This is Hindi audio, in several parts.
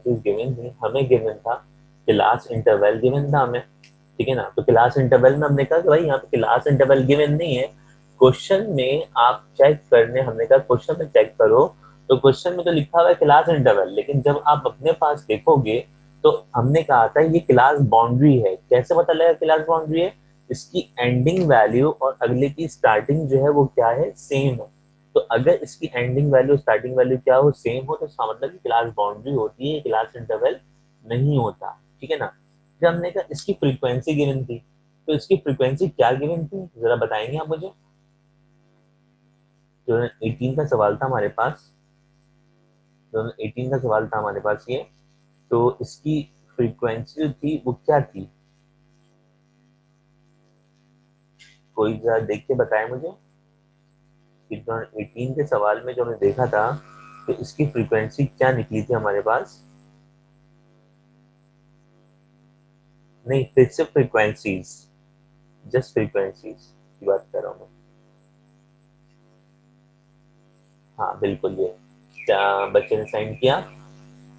फ्रीक्वेंसीज गिवन थी, हमें गिवन था क्लास इंटरवल गिवन था हमें, ठीक है ना। तो क्लास इंटरवल में हमने कहा कि भाई यहाँ पे क्लास इंटरवल गिवन नहीं है, क्वेश्चन में आप चेक करने, हमने कहा क्वेश्चन में चेक करो, तो क्वेश्चन में तो लिखा हुआ है क्लास इंटरवल, लेकिन जब आप अपने पास देखोगे तो हमने कहा था ये क्लास बाउंड्री है। कैसे पता लगा क्लास बाउंड्री है? इसकी एंडिंग वैल्यू और अगले की स्टार्टिंग जो है वो क्या है, सेम है। तो अगर इसकी एंडिंग वैल्यू स्टार्टिंग वैल्यू क्या हो, सेम हो, तो इसका मतलब कि क्लास बाउंड्री होती है, क्लास इंटरवल नहीं होता, ठीक है ना। जब हमने कहा इसकी फ्रीक्वेंसी गिवन थी, तो इसकी फ्रीक्वेंसी क्या गिवन थी जरा बताएंगे आप मुझे? 2018 का सवाल था हमारे पास, 2018 का सवाल था हमारे पास ये। तो इसकी फ्रीक्वेंसी जो थी वो क्या थी, कोई जरा देख के बताए मुझे कि 2018 के सवाल में जो हमने देखा था, तो इसकी फ्रीक्वेंसी क्या निकली थी हमारे पास? नहीं, फिर से फ्रीक्वेंसीज, जस्ट फ्रीक्वेंसीज की बात कर रहा हूँ मैं। हाँ बिल्कुल, ये क्या बच्चे ने साइन किया,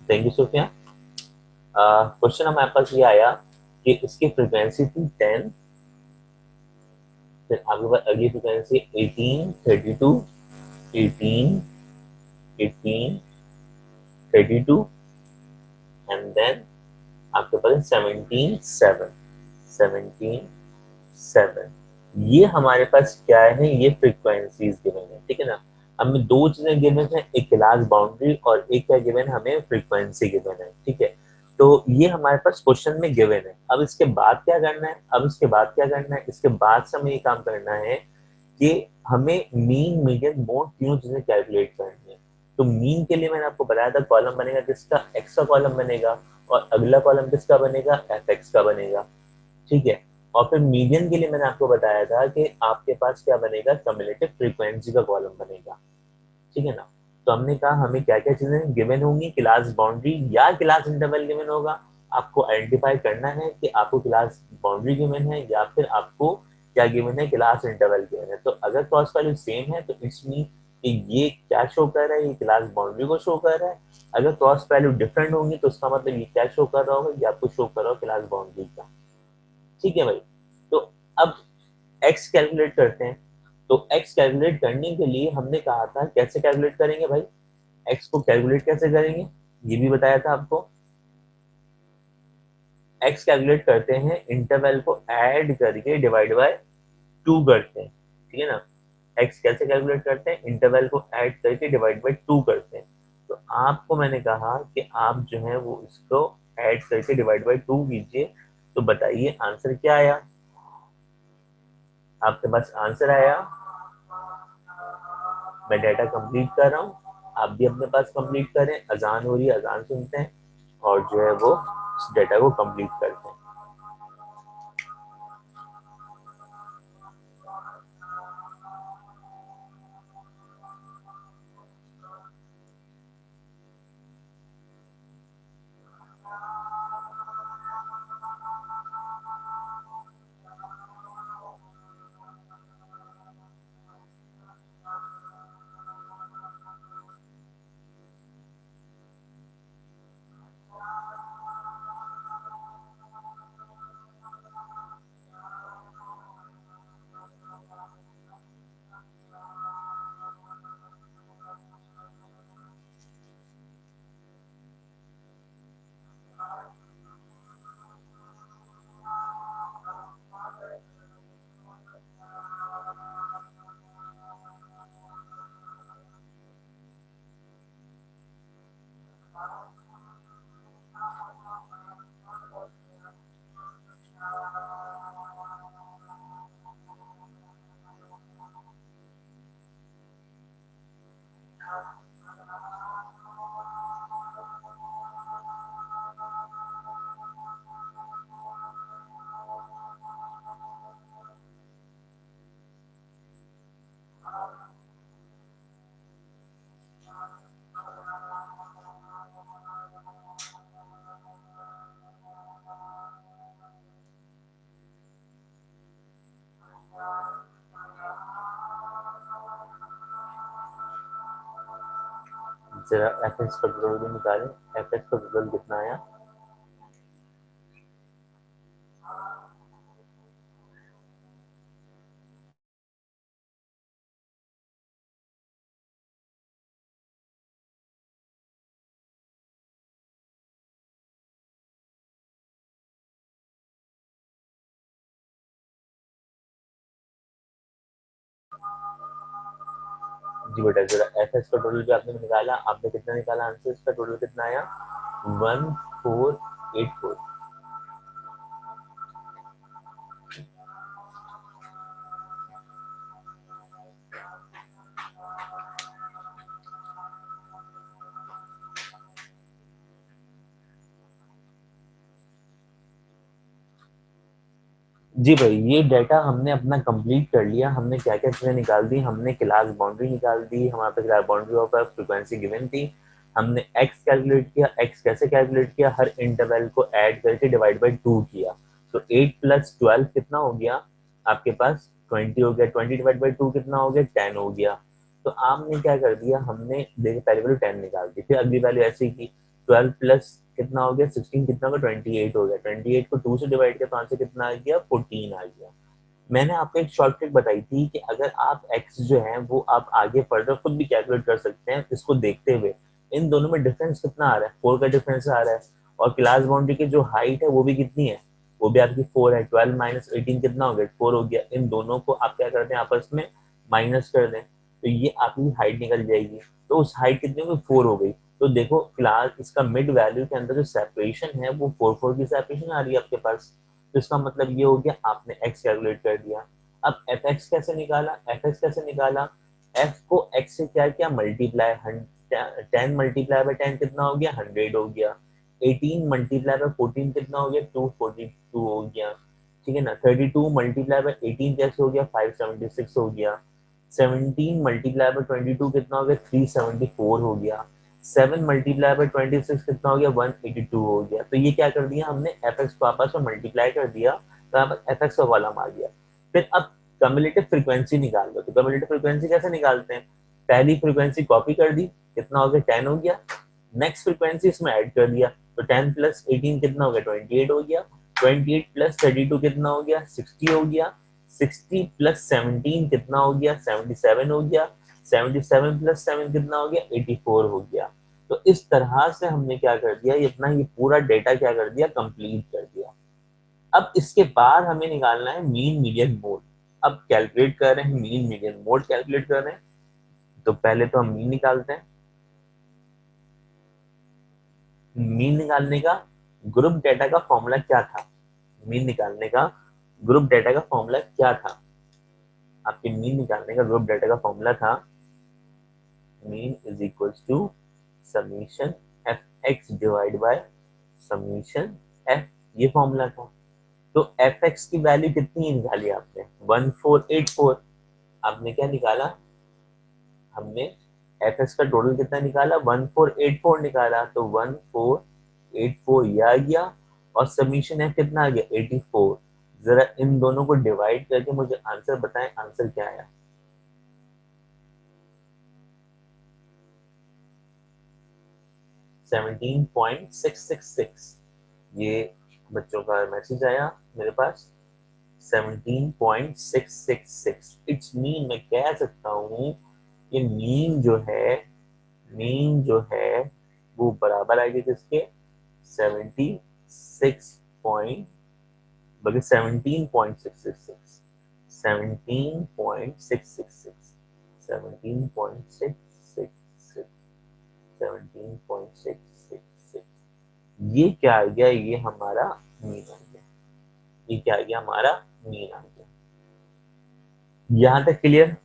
थैंक यू सोफिया। क्वेश्चन हमारे पास ये आया कि इसकी फ्रीक्वेंसी थी 10, फिर आपके पास अगली फ्रीक्वेंसी 18, 32, 18, 18, 32, एंड देन आपके पास 17, 7, 17, 7। ये हमारे पास क्या है, ये फ्रीक्वेंसीज गिवन है, ठीक है ना। हमें दो चीजें गिवन है, एक क्लास बाउंड्री और एक क्या गिवन, हमें फ्रीक्वेंसी गिवन है, ठीक है। तो ये हमारे पास क्वेश्चन में गिवन है। अब इसके बाद क्या करना है, अब इसके बाद क्या करना है, इसके बाद से हमें ये काम करना है कि हमें मीन, मीडियन, मोड तीनों चीजें कैलकुलेट करनी है। तो मीन के लिए मैंने आपको बताया था कॉलम बनेगा किसका, एक्स का कॉलम बनेगा, और अगला कॉलम किसका बनेगा, एफ एक्स का बनेगा, ठीक है। और फिर मीडियन के लिए मैंने आपको बताया था कि आपके पास क्या बनेगा, कम्युलेटिव फ्रीक्वेंसी का कॉलम बनेगा, ठीक है ना। तो हमने कहा हमें क्या क्या चीजें गिवन होंगी, क्लास बाउंड्री या क्लास इंटरवल गिवन होगा। आपको आइडेंटिफाई करना है कि आपको क्लास बाउंड्री गिवन है या फिर आपको क्या गिवन है, क्लास इंटरवल गिवन है। तो अगर क्रॉस वैल्यू सेम है तो इसमें कि ये क्या शो कर रहा है, ये क्लास बाउंड्री को शो कर रहा है। अगर क्रॉस वैल्यू डिफरेंट होंगी तो उसका मतलब ये क्या शो कर रहा होगा, ये आपको शो कर रहा होगा क्लास बाउंड्री का, ठीक है भाई। तो अब x कैलकुलेट करते हैं। तो x कैलकुलेट करने के लिए हमने कहा था कैसे कैलकुलेट करेंगे भाई, x को कैलकुलेट कैसे करेंगे ये भी बताया था आपको। x कैलकुलेट करते हैं, इंटरवल को ऐड करके डिवाइड बाय 2 करते हैं, ठीक है ना। x कैसे कैलकुलेट करते हैं, इंटरवल को ऐड करके डिवाइड बाय 2 करते हैं। तो आपको मैंने कहा कि आप जो है वो इसको ऐड करके डिवाइड बाय 2 कीजिए। तो बताइए आंसर क्या आया, आपके पास आंसर आया। मैं डाटा कंप्लीट कर रहा हूँ, आप भी अपने पास कंप्लीट करें। अजान हो रही है, अजान सुनते हैं और जो है वो इस डाटा को कंप्लीट करते हैं। जरा एफ एक्स का टोटल भी निकालें, एफ एक्स का टोटल कितना आया, जी बेटा जरा एफ एक्स का टोटल भी आपने निकाला, आपने कितना निकाला आंसर, इसका टोटल कितना आया 1484। जी भाई ये डाटा हमने अपना कंप्लीट कर लिया, हमने क्या क्या चीजें निकाल दी, हमने क्लास बाउंड्री निकाल दी, हमारे पास class boundary of frequency given थी, हमने एक्स कैलकुलेट किया, एक्स कैसे कैलकुलेट किया, हर इंटरवल को ऐड करके डिवाइड बाई 2 किया, तो 8 + 12 कितना हो गया आपके पास 20 हो गया, 20 डिवाइड बाई 2 कितना हो गया 10 हो गया। तो आपने क्या कर दिया, हमने देखिए पहले वैल्यू 10 निकाल दी, फिर अगली वैल्यू ऐसे ही की, 12 प्लस कितना हो गया 16 कितना होगा 28 हो गया, 28 को 2 से डिवाइड किया तो आंसर कितना आ गया 14 आ गया। मैंने आपको एक शॉर्टकट बताई थी कि अगर आप x जो है वो आप आगे फर्दर खुद भी कैलकुलेट कर सकते हैं इसको देखते हुए, इन दोनों में डिफरेंस कितना आ रहा है 4 का डिफरेंस आ रहा है, और क्लास बाउंड्री की जो हाइट है वो भी कितनी है, वो भी आपकी 4 है, 12 - 18 कितना हो गया 4 हो गया, इन दोनों को आप क्या करते हैं आपस में माइनस कर दें, तो ये आपकी हाइट निकल जाएगी, तो उस हाइट कितनी होगी 4 हो गई। तो देखो क्लास इसका मिड वैल्यू के अंदर जो सेपरेशन है वो 4 की सेपरेशन आ रही है आपके पास, तो इसका मतलब ये हो गया आपने x कैलकुलेट कर दिया। अब एफ एक्स कैसे निकाला, एफ एक्स कैसे निकाला, एफ को x से क्या किया मल्टीप्लाई, 10 मल्टीप्लाई बाय 10 कितना हो गया 100 हो गया, 18 मल्टीप्लाई बाय 14 कितना हो गया 242 हो गया, ठीक है ना, 32 मल्टीप्लाई बाय 18 कैसे हो गया 576 हो गया, 17 मल्टीप्लाई बाय 22 कितना हो गया 374 हो गया, 7 मल्टीप्लाई बाय 26 कितना हो गया 182 हो गया। तो ये क्या कर दिया हमने एफ एक्स को आपस में मल्टीप्लाई कर दिया, तो यहाँ पर एफ एक्स का कॉलम आ गया। फिर अब कम्युलेटिव फ्रीक्वेंसी निकाल लो, तो कम्युलेटिव फ्रीक्वेंसी कैसे निकालते हैं, पहली फ्रीक्वेंसी कॉपी कर दी कितना हो गया 10 हो गया, नेक्स्ट फ्रीक्वेंसी इसमें ऐड कर दिया, तो 10 + 18 कितना हो गया 28 हो गया, 28 + 32 कितना हो गया 60 हो गया, 60 + 17 कितना हो गया 77 हो गया, 77 + 7 कितना हो गया 84 हो गया। तो इस तरह से हमने क्या कर दिया, ये अपना ये पूरा डेटा क्या कर दिया कंप्लीट कर दिया। अब इसके बाद हमें निकालना है मीन मीडियन मोड। अब कैलकुलेट कर रहे हैं मीन मीडियन मोड कैलकुलेट कर रहे हैं, तो पहले तो हम मीन निकालते हैं। मीन निकालने का ग्रुप डेटा का फॉर्मूला क्या था, मीन निकालने का ग्रुप डेटा का फॉर्मूला क्या था, आपके मीन निकालने का ग्रुप डेटा का फॉर्मूला था mean is equals to summation f x divide by summation f, ये फॉर्मूला था। तो एफ एक्स की वैल्यू कितनी निकाली आपने 1484, आपने क्या निकाला, हमने एफ एक्स का टोटल कितना निकाला 1484 निकाला, तो 1484 ये आ गया, और सबमिशन एफ कितना आ गया 84। जरा इन दोनों को डिवाइड करके मुझे आंसर बताएं, आंसर क्या आया, 17.666, ये बच्चों का मैसेज आया मेरे पास 17.666। इट्स मीन मैं कह सकता हूँ ये मीन जो है वो बराबर आएगी किसके 76 बल्कि 17.666, 17.666, 17.666, 17.666, ये क्या आ गया, ये हमारा मीन आ गया, ये क्या आ गया हमारा मीन आ गया। यहां तक क्लियर,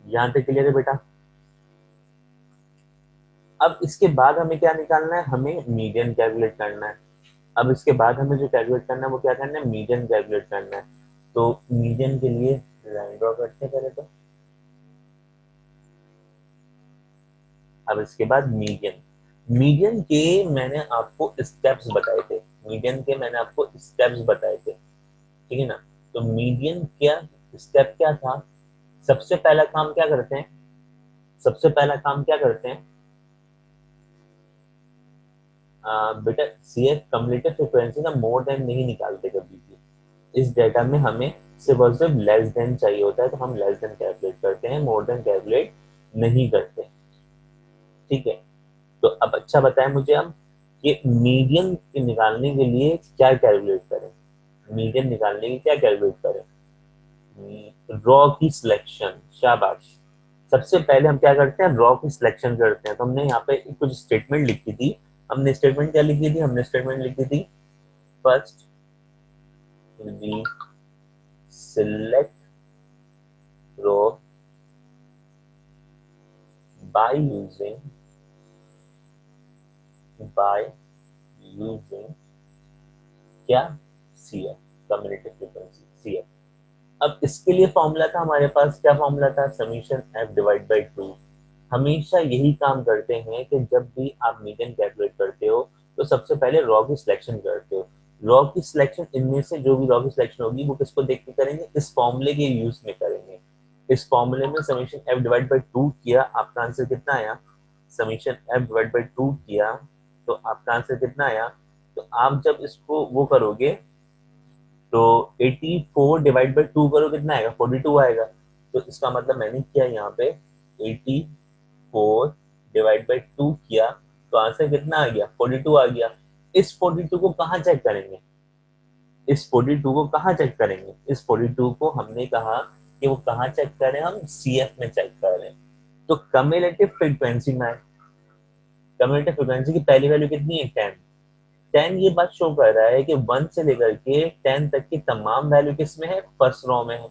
यहां तक क्लियर है बेटा। अब इसके बाद हमें क्या निकालना है, हमें मीडियन कैलकुलेट करना है। अब इसके बाद हमें जो कैलकुलेट करना है वो क्या करना है, मीडियन कैलकुलेट करना है। तो मीडियन के लिए लाइन ड्रॉ करते हैं पहले तो, अब इसके बाद मीडियन, मीडियन के मैंने आपको स्टेप्स बताए थे, मीडियन के मैंने आपको स्टेप्स बताए थे, ठीक है ना। तो मीडियन क्या स्टेप क्या था, सबसे पहला काम क्या करते हैं, सबसे पहला काम क्या करते हैं, बेटा CF कम्युलेटिव फ्रीक्वेंसी का मोर देन नहीं निकालते कभी भी। इस डेटा में हमें सिर्फ और सिर्फ लेस देन चाहिए होता है, तो हम लेस देन कैलकुलेट करते हैं, मोर देन कैलकुलेट नहीं करते। ठीक है, तो अब अच्छा बताएं मुझे हम कि मीडियन निकालने के लिए क्या कैलकुलेट करें। मीडियन निकालने की क्या कैलकुलेट करें? रॉ की सिलेक्शन। शाबाश। सबसे पहले हम क्या करते हैं, रॉ की सिलेक्शन करते हैं। तो हमने यहाँ पे कुछ स्टेटमेंट लिखी थी। हमने स्टेटमेंट क्या लिखी थी? हमने स्टेटमेंट लिखी थी, first we select row by using क्या? CF cumulative frequency, CF। अब इसके लिए फॉर्मूला था हमारे पास, क्या फॉर्मूला था? Summation F divide by 2। हमेशा यही काम करते हैं कि जब भी आप मीडियन कैलकुलेट करते हो तो सबसे पहले रॉ की सिलेक्शन करते हो। रॉ की सिलेक्शन, इनमें से जो भी रॉ की सिलेक्शन होगी वो किसको देख के करेंगे? इस फॉर्मूले के यूज में करेंगे। इस फॉर्मूले में समीशन F डिवाइड बाई 2 किया, आपका आंसर कितना आया? समीशन F डिवाइड बाई 2 किया तो आपका आंसर कितना आया? तो आप जब इसको वो करोगे तो 84 डिवाइड बाई 2 करो, कितना आएगा? 42 आएगा। तो इसका मतलब मैंने किया यहाँ पे 84 डिवाइड बाई 2 किया तो आंसर कितना आ गया? 42 आ गया। इस 42 को कहाँ चेक करेंगे? इस 42 को कहाँ चेक करेंगे? इस 42 को हमने कहा कि वो कहाँ चेक करें? हम CF में चेक करें। तो कम्युलेटिव फ्रीक्वेंसी में, कम्युलेटिव फ्रीक्वेंसी की पहली वैल्यू कितनी है? 10। 10 ये बात शो कर रहा है कि 1 से लेकर के 10 तक की तमाम वैल्यू किसमें है? फर्स्ट रो में है।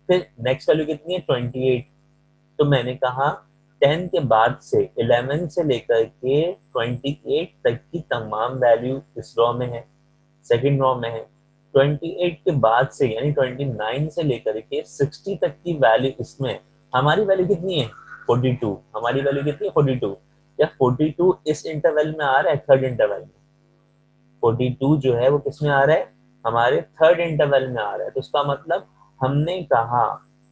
फिर नेक्स्ट वैल्यू कितनी है? 28। तो मैंने कहा 10 के बाद से 11 से लेकर के 28 तक की तमाम वैल्यू इस रो में है, सेकंड रो में है। 28 के बाद से यानी 29 से लेकर के 60 तक की वैल्यू इसमें। हमारी वैल्यू कितनी है? 42। हमारी वैल्यू कितनी है? 42। या 42 इस इंटरवल में आ रहा है? थर्ड इंटरवल में। 42 जो है वो किसमें आ रहा है? हमारे थर्ड इंटरवल में आ रहा है। तो इसका मतलब हमने कहा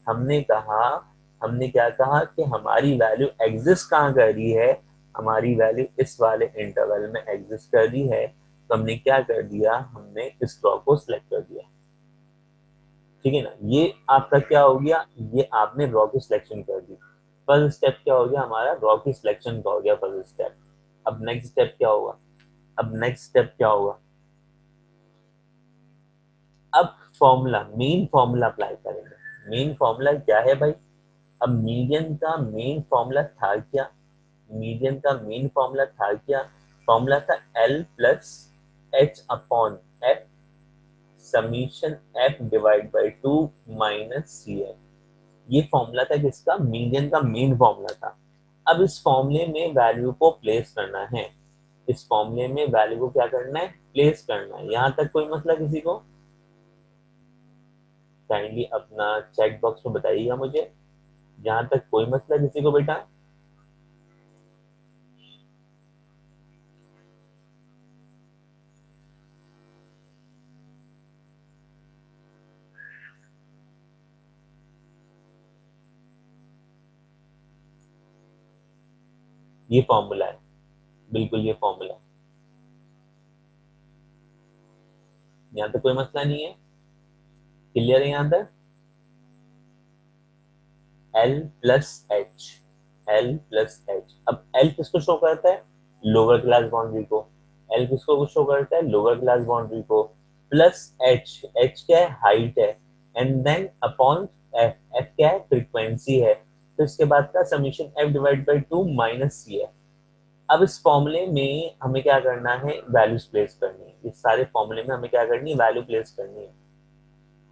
हमने कहा हमने क्या कहा कि हमारी वैल्यू एग्जिस्ट कहाँ कर रही है? हमारी वैल्यू इस वाले इंटरवल में एग्जिस्ट कर रही है। तो हमने क्या कर दिया? हमने इस ड्रॉ को सिलेक्ट कर दिया। ठीक है ना? ये आपका क्या हो गया? ये आपने रॉ की सिलेक्शन कर दी। फर्स्ट स्टेप क्या हो गया हमारा? रॉ की सिलेक्शन का हो गया फर्स्ट स्टेप। अब नेक्स्ट स्टेप क्या होगा? अब नेक्स्ट स्टेप क्या होगा? अब फॉर्मूला, मेन फॉर्मूला अप्लाई करेंगे। मेन फॉर्मूला क्या है भाई? अब मीडियन का मेन फॉर्मूला था क्या? मीडियन का मेन फॉर्मूला था क्या? फॉर्मूला था L plus H upon F summation F divide by 2 minus CF। ये फॉर्मूला था किसका? मीडियन का मेन फॉर्मूला था। अब इस फॉर्मूले में वैल्यू को प्लेस करना है। इस फॉर्मूले में वैल्यू को क्या करना है? प्लेस करना है। यहां तक कोई मसला किसी को? काइंडली अपना चैट बॉक्स में बताइएगा मुझे, जहां तक कोई मसला किसी को बेटा। ये फॉर्मूला है, बिल्कुल ये फॉर्मूला है। यहाँ तक कोई मसला नहीं है? क्लियर है यहाँ तक? L plus H, L plus H. अब L किसको शो करता है? लोअर क्लास बाउंड्री को। L किसको शो करता है? लोअर क्लास बाउंड्री को। प्लस H, H क्या है? हाइट है। And then upon F, F क्या है? फ्रीक्वेंसी है। तो इसके बाद का summation F divide by 2 minus C है। अब इस फॉर्मूले में हमें क्या करना है? वैल्यूज प्लेस करनी है। इस सारे फॉर्मूले में हमें क्या करनी है? वैल्यू प्लेस करनी है।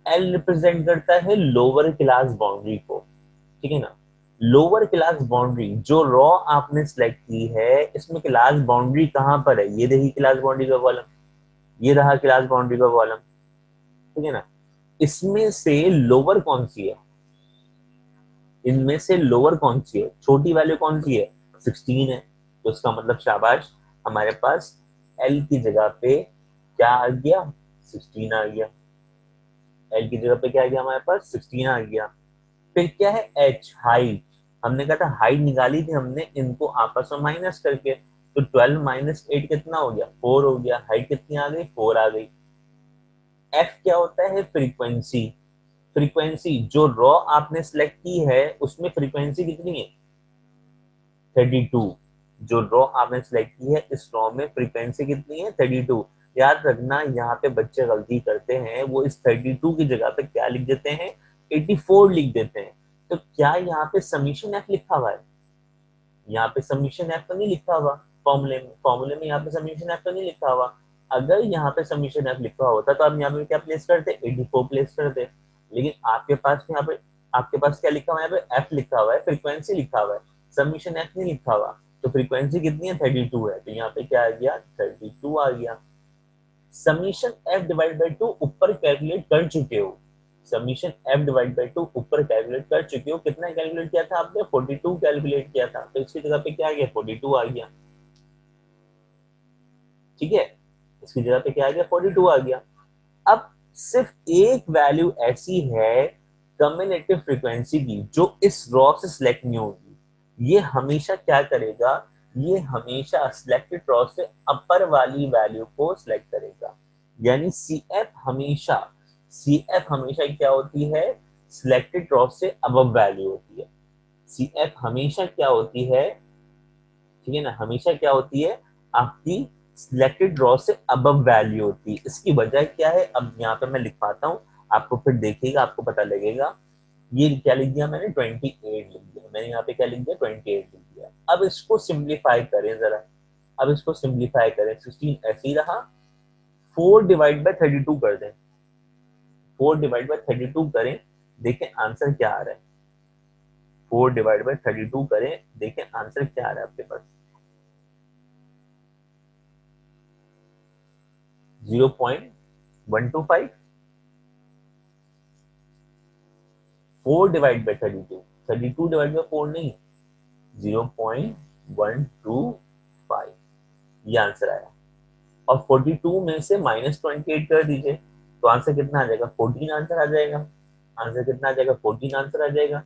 एल रिप्रेजेंट करता है लोअर क्लास बाउंड्री को। ठीक है ना? लोअर क्लास बाउंड्री जो रॉ आपने सिलेक्ट की है, इसमें क्लास बाउंड्री कहां पर है? ये देखिए क्लास बाउंड्री का कॉलम, ये रहा क्लास बाउंड्री का कॉलम। ठीक है ना? इसमें से लोअर कौन सी है? इनमें से लोअर कौन सी है? छोटी वैल्यू कौन सी है? 16 है। तो इसका मतलब शाबाश, हमारे पास एल की जगह पे क्या आ गया? 16 आ गया। एल की जगह पे क्या आ गया? हमारे पास 16 आ गया। फिर क्या है? H, height. हमने कहा था हाइट निकाली थी हमने इनको आपस में माइनस करके। तो 12 माइनस 8 कितना हो गया, 4 हो गया। हाइट कितनी आ गई, 4 आ गई। एफ क्या होता है, फ्रीक्वेंसी। फ्रीक्वेंसी जो रॉ आपने सिलेक्ट की है उसमें फ्रीक्वेंसी कितनी है, 32। जो रॉ आपने सिलेक्ट की है इस रॉ में फ्रीक्वेंसी कितनी है, 32। याद रखना यहाँ पे बच्चे गलती करते हैं, वो इस 32 की जगह पे क्या लिख देते हैं, 84 लिख देते हैं। तो क्या यहाँ पे समीशन एफ लिखा हुआ है, यहाँ पे समीशन एफ तो नहीं लिखा हुआ, फॉर्मूले में यहाँ पे समीशन एफ तो नहीं लिखा हुआ। अगर यहाँ पे समीशन एफ लिखा होता तो आप यहाँ पे क्या प्लेस करते, 84 प्लेस करते। लेकिन आपके पास यहाँ पे, आपके पास क्या लिखा हुआ है, यहाँ पे एफ लिखा हुआ है, फ्रीक्वेंसी लिखा हुआ है, समीशन एफ नहीं लिखा हुआ। तो फ्रीक्वेंसी कितनी है, 32 है, तो यहाँ पे क्या आ गया, 32 आ गया। समीशन एफ डिवाइड बाई 2 ऊपर कैलकुलेट कर चुके हो, समीशन एफ डिवाइड बाई 2 ऊपर कैलकुलेट कर चुके हो। कितना कैलकुलेट किया था आपने, 42 कैलकुलेट किया था, तो इसकी जगह पे क्या आ गया, 42 आ गया। ठीक है, इसकी जगह पे क्या आ गया, 42 आ गया। अब सिर्फ एक वैल्यू ऐसी है कम्बिनेटिव फ्रीक्वेंसी की जो इस रॉ से सिलेक्ट नहीं होगी। ये हमेशा क्या करेगा, ये हमेशा सिलेक्टेड रॉ से अपर वाली वैल्यू को सिलेक्ट करेगा। यानी सी एफ हमेशा क्या होती है, सिलेक्टेड रॉ से अबव वैल्यू होती है। सी एफ हमेशा क्या होती है, ठीक है ना, हमेशा क्या होती है, आपकी सिलेक्टेड रॉ से अबव वैल्यू होती है। इसकी वजह क्या है, अब यहाँ पे मैं लिख पाता हूँ, आपको फिर देखिएगा, आपको पता लगेगा। ये क्या लिख दिया मैंने, 28 लिख दिया मैंने, यहाँ पे क्या लिख दिया, 28 लिख दिया। अब इसको सिंप्लीफाई करें जरा, अब इसको सिंप्लीफाई करें, 16 ऐसे ही रहा, 4 डिवाइड बाय 32 कर दें, 4 डिवाइड बाय 32 करें, देखें आंसर क्या आ रहा है। 4 डिवाइड बाय 32 करें, देखें आंसर क्या आ रहा है आपके पास, 0.125। 4 डिवाइड बाई 32, 32 डिवाइड बाई 4 नहीं, 0.125, ये आंसर आया। और 42 में से -28 कर दीजिए, तो आंसर कितना आ जाएगा, 14 आंसर आ जाएगा। आंसर कितना आ जाएगा, 14 आंसर आ जाएगा।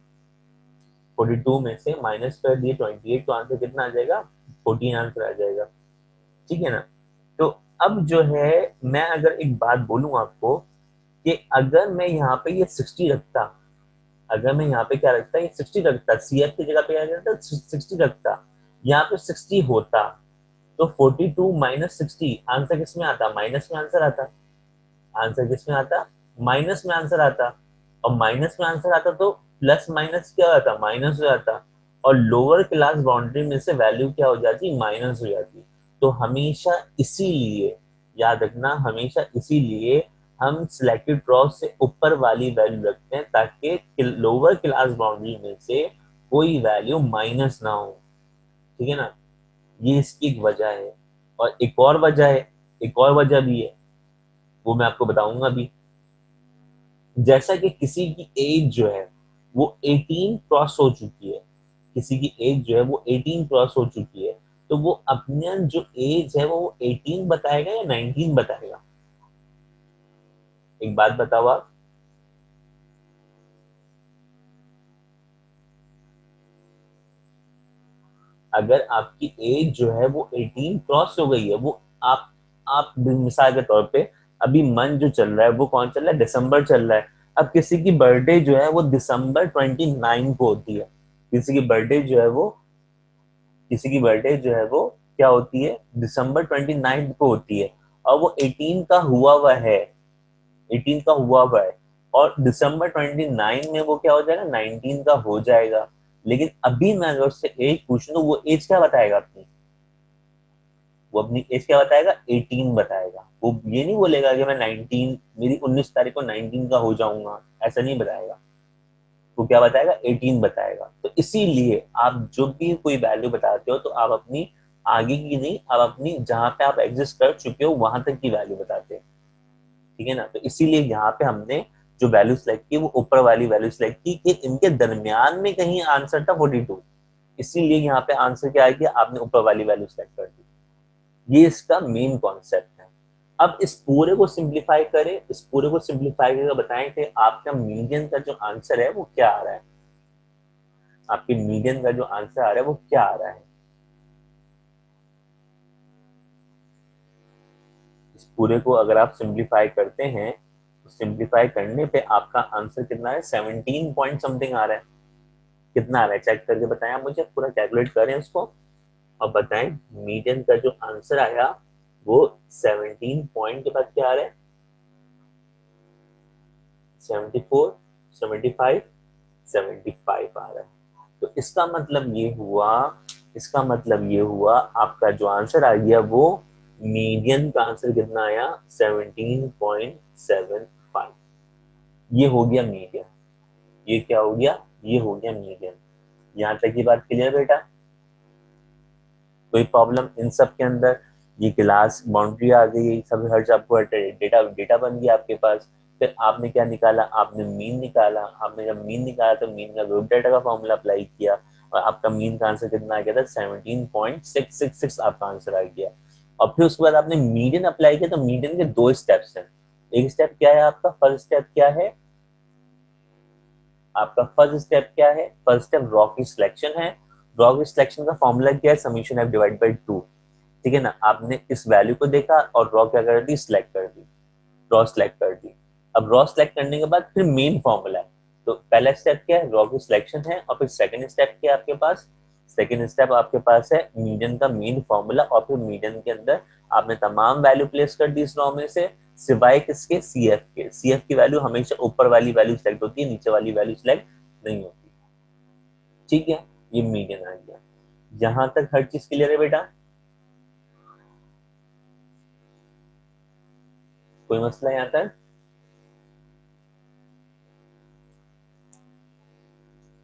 42 में से माइनस कर दिए 28, तो आंसर कितना आ जाएगा, 14 आंसर आ जाएगा। ठीक है ना। तो अब जो है, मैं अगर एक बात बोलूं आपको, कि अगर मैं यहाँ पे ये 60 रखता, अगर मैं यहाँ पे क्या रखता, ये 60 रखता, सी एफ की जगह पे क्या करता, 60 रखता, यहाँ पे 60 होता, तो 42 माइनस 60 आंसर किस में आता, माइनस में आंसर आता। आंसर किस में आता, माइनस में आंसर आता। और माइनस में आंसर आता तो प्लस माइनस क्या आता, माइनस हो जाता। और लोअर क्लास बाउंड्री में से वैल्यू क्या हो जाती, माइनस हो जाती। तो हमेशा इसीलिए, याद रखना, हमेशा इसीलिए हम सिलेक्टेड क्रॉस से ऊपर वाली वैल्यू रखते हैं, ताकि लोअर क्लास बाउंड्री में से कोई वैल्यू माइनस ना हो। ठीक है ना, ये इसकी एक वजह है। और एक और वजह है, एक और वजह भी है, वो मैं आपको बताऊंगा अभी। जैसा कि किसी की एज जो है वो 18 क्रॉस हो चुकी है, किसी की एज जो है वो 18 क्रॉस हो चुकी है, तो वो अपने जो एज है वो 18 बताएगा या 19 बताएगा, एक बात बताओ आप। अगर आपकी एज जो है वो 18 क्रॉस हो गई है, वो आप मिसाल के तौर पे अभी मंथ जो चल रहा है वो कौन चल रहा है, दिसंबर चल रहा है। अब किसी की बर्थडे जो है वो दिसंबर 29 को होती है, किसी की बर्थडे जो है वो, किसी की बर्थडे जो है वो क्या होती है, दिसंबर 29 को होती है, और वो 18 का हुआ हुआ है, 18 का हुआ हुआ है, और दिसंबर 29 में वो क्या हो जाएगा, 19 का हो जाएगा। लेकिन अभी मैं अगर उससे एज पूछ लूं, वो एज क्या बताएगा अपनी, वो अपनी एज क्या बताएगा, 18 बताएगा। वो ये नहीं बोलेगा कि मैं 19, मेरी 19 तारीख को 19 का हो जाऊंगा, ऐसा नहीं बताएगा। वो क्या बताएगा, 18 बताएगा। तो इसीलिए आप जो भी कोई वैल्यू बताते हो, तो आप अपनी आगे की नहीं, आप अपनी जहां पे आप एग्जिस्ट कर चुके हो वहां तक की वैल्यू बताते हैं। ठीक है ना, तो इसीलिए यहाँ पे हमने जो वैल्यू सिलेक्ट की वो ऊपर वाली वैल्यू सिलेक्ट की, कि इनके दरमियान में कहीं आंसर था 42, इसीलिए यहाँ पे आंसर क्या है कि आपने ऊपर वाली वैल्यू सिलेक्ट कर दी। ये इसका मेन कॉन्सेप्ट है। अब इस पूरे को सिंप्लीफाई करें, इस पूरे को सिंप्लीफाई करके बताएं कि आपका मीडियन का जो आंसर है वो क्या आ रहा है, आपके मीडियन का जो आंसर आ रहा है वो क्या आ रहा है। पूरे को अगर आप सिंप्लीफाई करते हैं तो सिंप्लीफाई करने पे आपका आंसर कितना है, 17 पॉइंट समथिंग आ रहा है। कितना आ रहा है चेक करके बताएं आप मुझे, पूरा कैलकुलेट करें उसको और बताएं मीडियन का जो आंसर आया वो 17 पॉइंट के बाद क्या आ रहा है, 74, 75, 75 आ रहा है। तो इसका मतलब ये हुआ आपका जो आंसर आ गया वो मीडियन का आंसर कितना आया, 17.75। ये हो गया मीडियन। ये क्या हो गया, ये हो गया मीडियन। यहाँ तक की बात क्लियर बेटा? कोई प्रॉब्लम इन सब के अंदर? ये क्लास बाउंड्री आ गई, सब हर आपको डेटा डेटा बन गया आपके पास। फिर आपने क्या निकाला, आपने मीन निकाला। आपने जब मीन निकाला तो मीन का ग्रुप डेटा का फॉर्मूला अप्लाई किया और आपका मीन का आंसर कितना आ गया था, 17.666 आपका आंसर आ गया। और फिर उसके बाद आपने मीडियन अप्लाई किया। तो मीडियन के दो स्टेप्स हैं। एक स्टेप क्या है आपका, फर्स्ट स्टेप क्या है आपका, फर्स्ट स्टेप क्या है, फर्स्ट स्टेप रॉ की सिलेक्शन है। रॉ की सिलेक्शन का फॉर्मूला क्या है, समीशन एफ डिवाइड बाई 2। ठीक है ना, आपने इस वैल्यू को देखा और रॉ क्या कर दी, सिलेक्ट कर दी, रॉ सिलेक्ट कर दी। अब रॉ सिलेक्ट करने के बाद फिर मेन फॉर्मूला है। तो पहला स्टेप क्या है, रॉ की सिलेक्शन है। और फिर सेकंड स्टेप क्या है आपके पास, सेकंड स्टेप आपके पास है मीडियन का मेन फॉर्मूला। और फिर मीडियन के अंदर आपने तमाम वैल्यू प्लेस कर दी इस रॉ में से, सिवाय किसके, सीएफ के। सीएफ की वैल्यू हमेशा ऊपर वाली वैल्यू सिलेक्ट होती है, नीचे वाली वैल्यू सिलेक्ट नहीं होती। ठीक है, ये मीडियन आ गया। जहां तक हर चीज क्लियर है बेटा, कोई मसला यहाँ तक?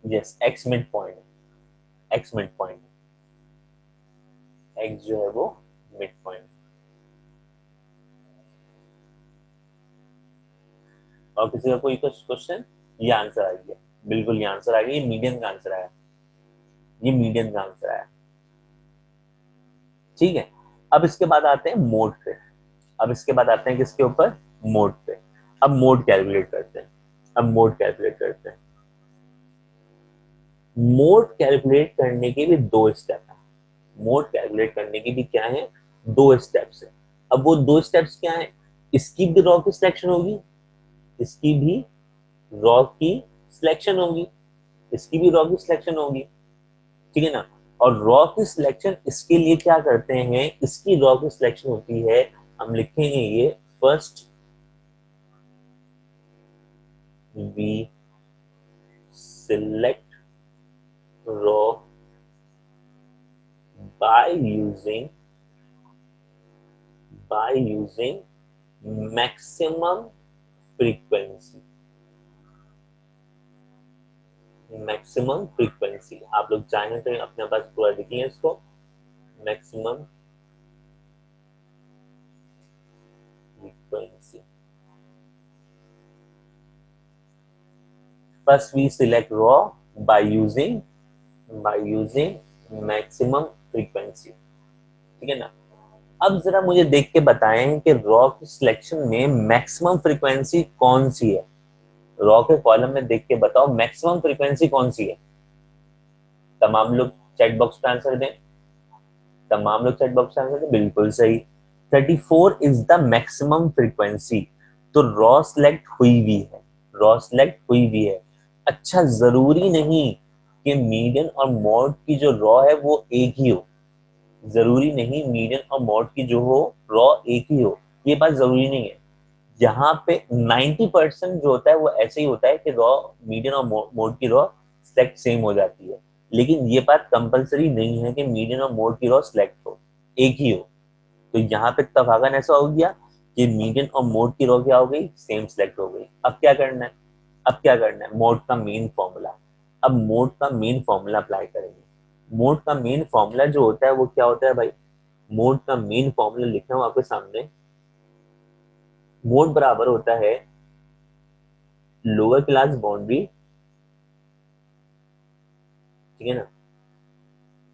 Yes, x mid point, x mid point, x जो है वो मिड पॉइंट। और किसी का कोई क्वेश्चन? ये आंसर आ गया, बिल्कुल ये आंसर आ गया, ये मीडियन का आंसर आया, ये मीडियन का आंसर आया। ठीक है, अब इसके बाद आते हैं मोड पे। अब इसके बाद आते हैं किसके ऊपर, मोड पे। अब मोड कैलकुलेट करते हैं, अब मोड कैलकुलेट करते हैं। मोड कैलकुलेट करने के भी दो स्टेप है। मोड कैलकुलेट करने की भी क्या है, दो स्टेप्स है। अब वो दो स्टेप्स क्या है, इसकी भी रॉ की सिलेक्शन होगी, इसकी भी रॉ की सिलेक्शन होगी, इसकी भी रॉ की सिलेक्शन होगी। ठीक है ना। और रॉ की सिलेक्शन इसके लिए क्या करते हैं, इसकी रॉ की सिलेक्शन होती है, हम लिखेंगे ये, first we select row by using maximum frequency. Maximum frequency आप लोग चाहें तो अपने पास पूरा लिखिए इसको, maximum frequency. First we select row by using maximum frequency. ठीक है ना। अब जरा मुझे देख के बताएं कि रॉ की सिलेक्शन में मैक्सिमम फ्रीक्वेंसी कौन सी है। रॉ के कॉलम में देख के बताओ मैक्सिमम फ्रीक्वेंसी कौन सी है। तमाम लोग चैट बॉक्स पे आंसर दें, तमाम लोग चैट बॉक्स पे आंसर दें, बिल्कुल सही। 34 इज द मैक्सिमम फ्रीक्वेंसी। तो रॉ सिलेक्ट हुई भी है, रॉ सिलेक्ट हुई भी है। अच्छा, जरूरी नहीं कि मीडियन और मॉड की जो रॉ है वो एक ही हो, जरूरी नहीं मीडियन और मॉड की जो हो रॉ एक ही हो, ये बात जरूरी नहीं है। यहाँ पे 90% जो होता है वो ऐसे ही होता है कि रॉ, मीडियन और मोड की रॉ सिलेक्ट सेम हो जाती है। लेकिन ये बात कंपलसरी नहीं है कि मीडियन और मोड की रॉ सिलेक्ट हो, एक ही हो। तो यहाँ पे तफाकन ऐसा हो गया कि मीडियन और मोड की रॉ क्या हो गई, सेम सिलेक्ट हो गई। अब क्या करना है, अब क्या करना है, मोड का मेन फॉर्मूला। अब मोड का मेन फॉर्मूला अप्लाई करेंगे। मोड का मेन फॉर्मूला जो होता है वो क्या होता है भाई, मोड का मेन फॉर्मूला लिखना हूं आपके सामने। मोड बराबर होता है लोअर क्लास बाउंड्री, ठीक है ना,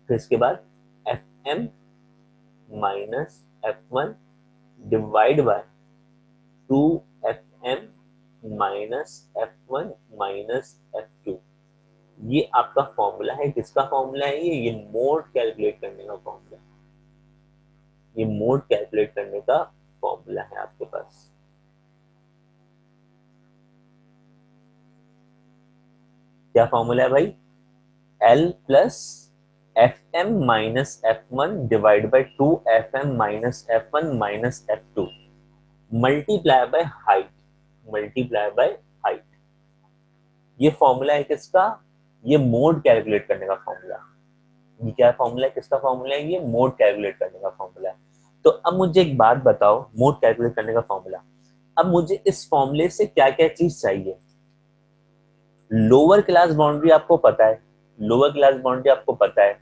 फिर इसके बाद F M minus F one divide by 2 FM minus F one minus F2। ये आपका फॉर्मूला है, किसका फॉर्मूला है ये मोड कैलकुलेट करने का फॉर्मूला, ये मोड कैलकुलेट करने का फॉर्मूला। फॉर्मूला है आपके पास। क्या फॉर्मूला है भाई? L plus F M minus F one divide by two F M minus F one minus F two multiply by height, multiply by height. ये फॉर्मूला है किसका? ये मोड कैलकुलेट करने का फॉर्मूला। ये क्या फॉर्मूला है, किसका फॉर्मूला है? ये मोड कैलकुलेट करने का फॉर्मूला है। तो अब मुझे एक बात बताओ, मोड कैलकुलेट करने का फॉर्मूला, अब मुझे इस फॉर्मूले से क्या क्या चीज चाहिए? लोअर क्लास बाउंड्री आपको पता है, लोअर क्लास बाउंड्री आपको पता है,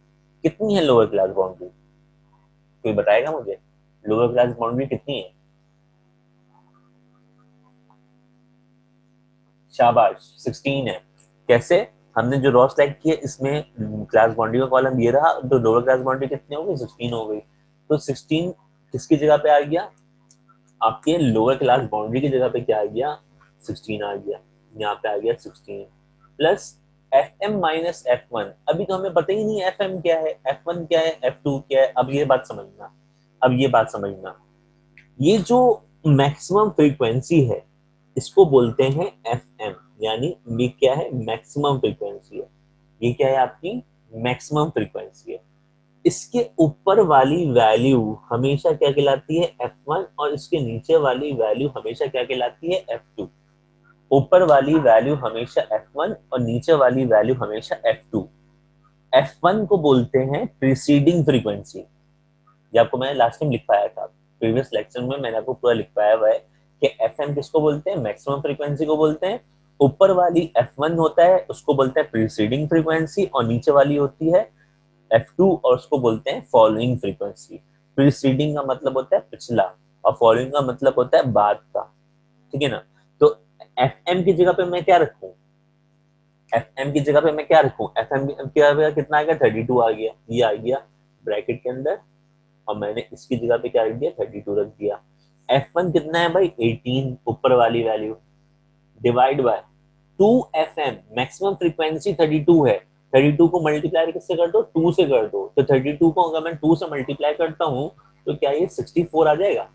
कितनी है लोअर क्लास बाउंड्री? कोई बताएगा मुझे लोअर क्लास बाउंड्री कितनी है? शाबाश, 16 है। कैसे? हमने जो रॉ सेलेक्ट किया इसमें क्लास बाउंड्री का कॉलम ये रहा, तो लोअर क्लास बाउंड्री कितनी हो गई? 16 हो गई। तो 16 किसकी जगह पे आ गया? आपके लोअर क्लास बाउंड्री की जगह पे क्या आ गया? 16 आ गया। यहाँ पे आ गया 16 plus F M minus F one. अभी तो हमें पता ही नहीं एफ एम क्या है, एफ वन क्या है, एफ टू क्या है। अब ये बात समझना, अब ये बात समझना, ये जो मैक्सिमम फ्रीक्वेंसी है इसको बोलते हैं एफ एम, यानी ये क्या है? मैक्सिमम फ्रीक्वेंसी है। ये क्या है? आपकी मैक्सिमम फ्रीक्वेंसी है। इसके ऊपर वाली वैल्यू हमेशा क्या कहलाती है? F1, और इसके नीचे वाली वैल्यू हमेशा क्या कहलाती है? F2। ऊपर वाली वैल्यू हमेशा F1 और नीचे वाली वैल्यू हमेशा F2। F1 को बोलते हैं प्रीसीडिंग फ्रीक्वेंसी। ये आपको मैंने लास्ट टाइम लिखवाया था, प्रीवियस लेक्चर में मैंने आपको पूरा लिखवाया हुआ है कि FM किसको बोलते हैं? मैक्सिमम फ्रीक्वेंसी को बोलते हैं। ऊपर वाली F1 होता है उसको बोलते हैं प्रीसीडिंग फ्रीक्वेंसी, और नीचे वाली होती है F2 और उसको बोलते हैं फॉलोइंग फ्रीक्वेंसी। प्रीसीडिंग का मतलब होता है पिछला, और फॉलोइंग का मतलब होता है बाद का। ठीक है ना? तो FM की जगह पे मैं क्या रखूं? FM की जगह पे मैं क्या रखूं? FM की जगह पे कितना आ गया? 32 आ गया, ये आ गया ब्रैकेट के अंदर, और मैंने इसकी जगह पे क्या रख दिया? 32 रख दिया। F1 कितना है भाई? 18, ऊपर वाली value, divide by 2FM, maximum frequency 32 है। 32 को मल्टीप्लाई किससे कर दो? 2 से कर दो। तो 32 को अगर मैं 2 से मल्टीप्लाई करता हूँ तो क्या ये 64 आ जाएगा?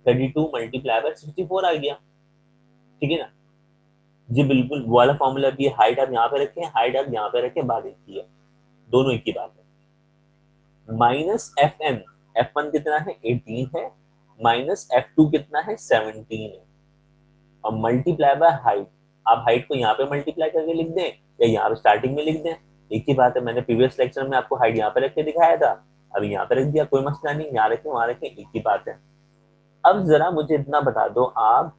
32 मल्टीप्लाई बाय 64 आ गया। ठीक है ना? जी बिल्कुल, वो वाला फॉर्मूला भी है। हाइट आप यहाँ पे रखें, हाइट आप यहाँ पे रखें, बात एक ही है, दोनों एक ही बात है। माइनस एफ एम, F1 कितना है? 18 है, माइनस F2 कितना है? 17 है, और मल्टीप्लाई बाय हाइट। आप हाइट को यहाँ पे मल्टीप्लाई करके लिख दें या यहाँ पे स्टार्टिंग में लिख दें, एक ही बात है। मैंने प्रीवियस लेक्चर में आपको हाइट यहाँ पे रख के दिखाया था, अभी यहाँ पे रख दिया, कोई मसला नहीं, यहाँ रखें वहां रखें, एक ही बात है। अब जरा मुझे इतना बता दो आप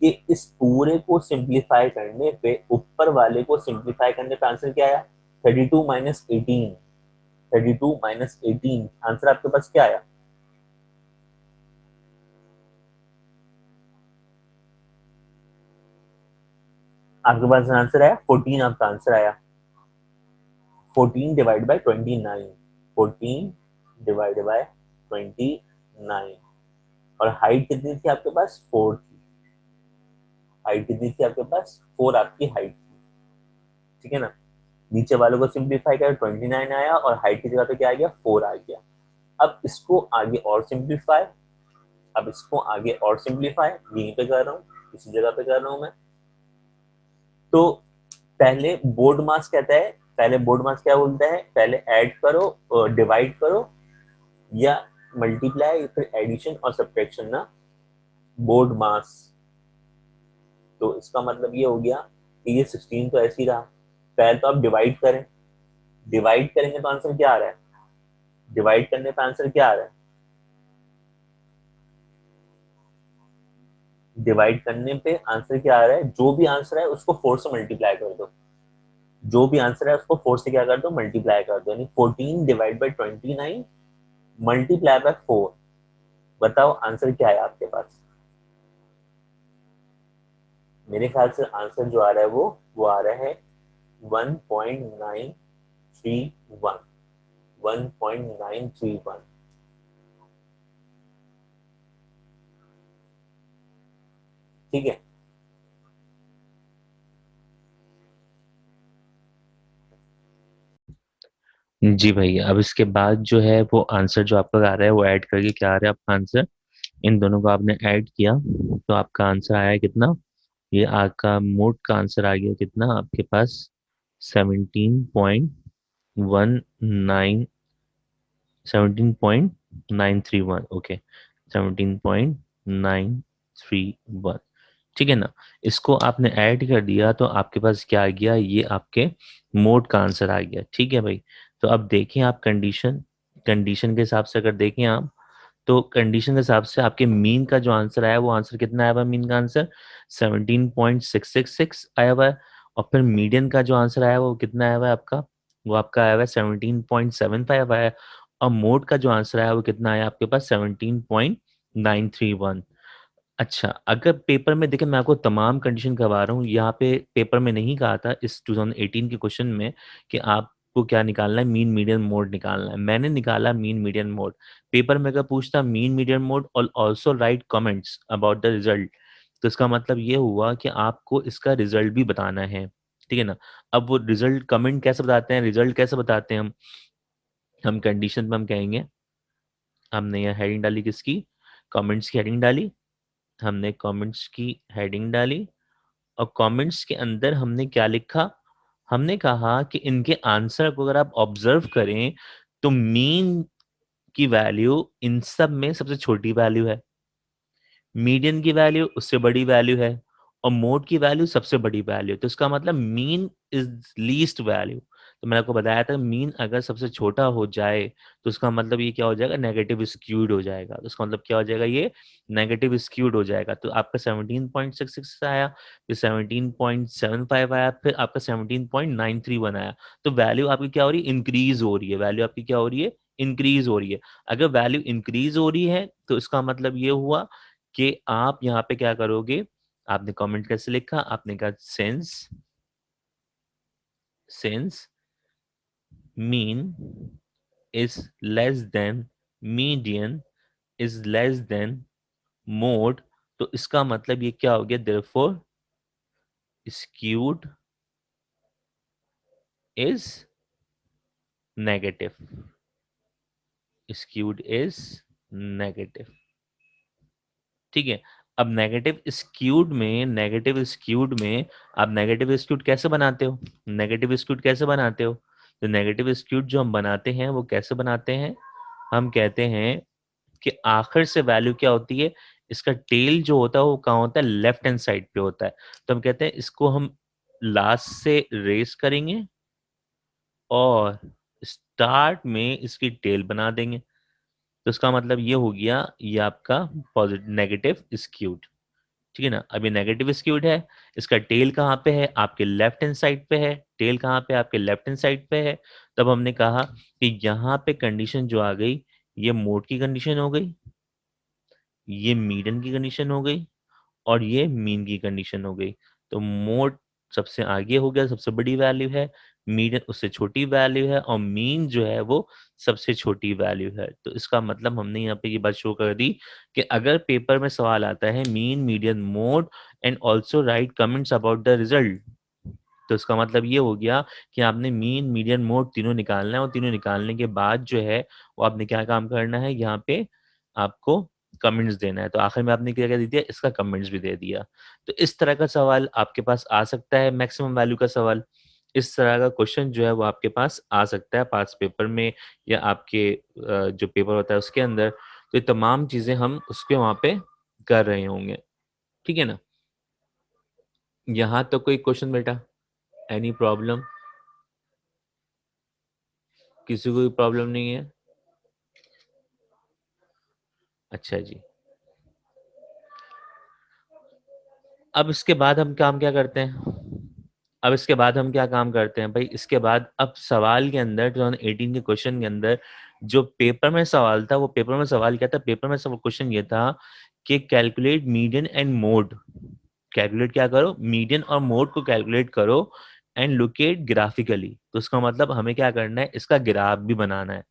कि इस पूरे को सिंप्लीफाई करने पे, ऊपर वाले को सिंप्लीफाई करने पे आंसर क्या आया? 32 माइनस 18, 32 माइनस 18, आंसर आपके पास क्या आया? आपके पास आंसर आया 14, आपका आंसर आया 14 डिवाइड बाय 29, 14 डिवाइड बाय 29। और हाइट कितनी थी आपके पास? 4 थी। हाइट कितनी थी आपके पास? 4 आपकी हाइट थी। ठीक है ना? नीचे वालों को सिंप्लीफाई कर 29 आया, और हाइट की जगह पे क्या आ गया? 4 आ गया। अब इसको आगे और सिंप्लीफाई, अब इसको आगे और सिंप्लीफाई यहीं पे कर रहा हूँ, इसी जगह पे कर रहा हूँ मैं। तो पहले बोर्ड मास कहता है, पहले बोर्ड मास क्या बोलता है? पहले ऐड करो, डिवाइड करो, या मल्टीप्लाई, फिर एडिशन और सब्ट्रैक्शन ना, बोर्ड मास। तो इसका मतलब ये हो गया कि ये 16 तो ऐसे ही रहा। पहले तो आप डिवाइड करें, डिवाइड करेंगे तो आंसर क्या आ रहा है? डिवाइड करने पे आंसर क्या आ रहा है? डिवाइड करने पे आंसर क्या आ रहा है? जो भी आंसर है उसको 4 से मल्टीप्लाई कर दो, जो भी आंसर है उसको 4 से क्या कर दो? मल्टीप्लाई कर दो, यानी 14 डिवाइड बाई 29 मल्टीप्लाई बाय 4। बताओ आंसर क्या है आपके पास? मेरे ख्याल से आंसर जो आ रहा है वो आ रहा है 1.931, 1.931। ठीक है? जी भैया, अब इसके बाद जो है वो आंसर जो आपका आ रहा है वो ऐड करके क्या आ रहा है आपका आंसर? इन दोनों को आपने ऐड किया तो आपका आंसर आया कितना, ये आपका मोड का आंसर आ गया कितना आपके पास 17.19, 17.931, ओके 17.931, ठीक है ना। इसको आपने ऐड कर दिया तो आपके पास क्या आ गया, ये आपके मोड का आंसर आ गया, ठीक है भाई। तो अब देखें आप कंडीशन, कंडीशन के हिसाब से अगर देखें आप, तो कंडीशन के हिसाब से आपके मीन का जो आंसर आया वो आंसर कितना आया हुआ है, मीन का आंसर 17.666 आया हुआ है। और फिर मीडियन का जो आंसर आया वो कितना आया हुआ है आपका, वो आपका आया हुआ है 17.75 आया है। और मोड का जो आंसर आया वो कितना आया आपके पास 17.931। अच्छा, अगर पेपर में देखें, मैं आपको तमाम कंडीशन करवा रहा हूँ, यहाँ पे पेपर में नहीं कहा था इस 2018 के क्वेश्चन में कि आपको क्या निकालना है, मीन मीडियन मोड निकालना है। मैंने निकाला मीन मीडियन मोड। पेपर में अगर पूछता मीन मीडियन मोड और also right comments about the result, तो इसका मतलब ये हुआ कि आपको इसका रिजल्ट भी बताना है, ठीक है ना। अब वो रिजल्ट कमेंट कैसे बताते हैं, रिजल्ट कैसे बताते हैं हम कंडीशन में हम कहेंगे, हमने यहाँ हेडिंग डाली किसकी, कमेंट्स की हेडिंग डाली, हमने कमेंट्स की हेडिंग डाली। और कमेंट्स के अंदर हमने क्या लिखा, हमने कहा कि इनके आंसर को अगर आप ऑब्जर्व करें तो मीन की वैल्यू इन सब में सबसे छोटी वैल्यू है, मीडियन की वैल्यू उससे बड़ी वैल्यू है, और मोड की वैल्यू सबसे बड़ी वैल्यू है। तो इसका मतलब मीन इज लीस्ट वैल्यू। तो मैंने आपको बताया था मीन अगर सबसे छोटा हो जाए तो उसका मतलब ये क्या हो जाएगा, नेगेटिव स्क्यूड हो जाएगा। तो उसका मतलब क्या हो जाएगा, ये नेगेटिव स्क्यूड हो जाएगा। तो आपका 17.66 आया, फिर 17.75 आया, फिर आपका 17.931 आया। तो वैल्यू आपकी क्या हो रही है, इंक्रीज हो रही है, वैल्यू आपकी क्या हो रही है, इंक्रीज हो रही है। अगर वैल्यू इंक्रीज हो रही है तो इसका मतलब ये हुआ कि आप यहाँ पे क्या करोगे, आपने कमेंट कैसे लिखा, आपने कहा sense, sense mean is less than median is less than mode. तो इसका मतलब ये क्या हो गया, therefore skewed is negative, skewed is negative, ठीक है। अब नेगेटिव स्क्यूड में, नेगेटिव स्क्यूड में आप नेगेटिव स्क्यूड कैसे बनाते हो, नेगेटिव स्क्यूड कैसे बनाते हो, तो नेगेटिव स्क्यूड जो हम बनाते हैं वो कैसे बनाते हैं, हम कहते हैं कि आखिर से वैल्यू क्या होती है, इसका टेल जो होता है वो कहाँ होता है, लेफ्ट हैंड साइड पे होता है। तो हम कहते हैं इसको हम लास्ट से रेस करेंगे और स्टार्ट में इसकी टेल बना देंगे। तो इसका मतलब ये हो गया, ये आपका पॉजिटिव नेगेटिव स्क्यूड, ठीक है ना। अब ये नेगेटिव स्क्यूड है, इसका टेल कहाँ पे है, आपके लेफ्ट हैंड साइड पे है, टेल कहाँ पे, आपके लेफ्ट हैंड साइड पे है। तब हमने कहा कि यहाँ पे कंडीशन जो आ गई, ये मोड की कंडीशन हो गई, ये मीडियन की कंडीशन हो गई, और ये मीन की कंडीशन हो गई। तो मोड सबसे आगे हो गया, सबसे बड़ी वैल्यू है, मीडियन उससे छोटी वैल्यू है, और मीन जो है वो सबसे छोटी वैल्यू है। तो इसका मतलब हमने यहाँ पे ये बात शो कर दी कि अगर पेपर में सवाल आता है mean median mode and also right comments about the result, तो इसका मतलब ये हो गया कि आपने मीन मीडियन मोड तीनों निकालना है, और तीनों निकालने के बाद जो है वो आपने क्या काम करना है, यहाँ पे आपको कमेंट्स देना है। तो आखिर में आपने क्या क्या दे दिया, इसका कमेंट्स भी दे दिया। तो इस तरह का सवाल आपके पास आ सकता है, मैक्सिमम वैल्यू का सवाल, इस तरह का क्वेश्चन जो है वो आपके पास आ सकता है पास पेपर में, या आपके जो पेपर होता है उसके अंदर। तो ये तमाम चीजें हम उसके वहाँ पे कर रहे होंगे, ठीक है ना। यहाँ तो कोई क्वेश्चन बेटा, एनी प्रॉब्लम, किसी को कोई प्रॉब्लम नहीं है। अच्छा जी, अब इसके बाद हम काम क्या करते हैं, अब इसके बाद हम क्या काम करते हैं भाई, इसके बाद अब सवाल के अंदर 2018 के क्वेश्चन के अंदर जो पेपर में सवाल था, वो पेपर में सवाल क्या था, पेपर में सब क्वेश्चन ये था कि calculate median and mode, calculate क्या करो, मीडियन और मोड को कैलकुलेट करो एंड लोकेट ग्राफिकली। तो उसका मतलब हमें क्या करना है, इसका ग्राफ भी बनाना है,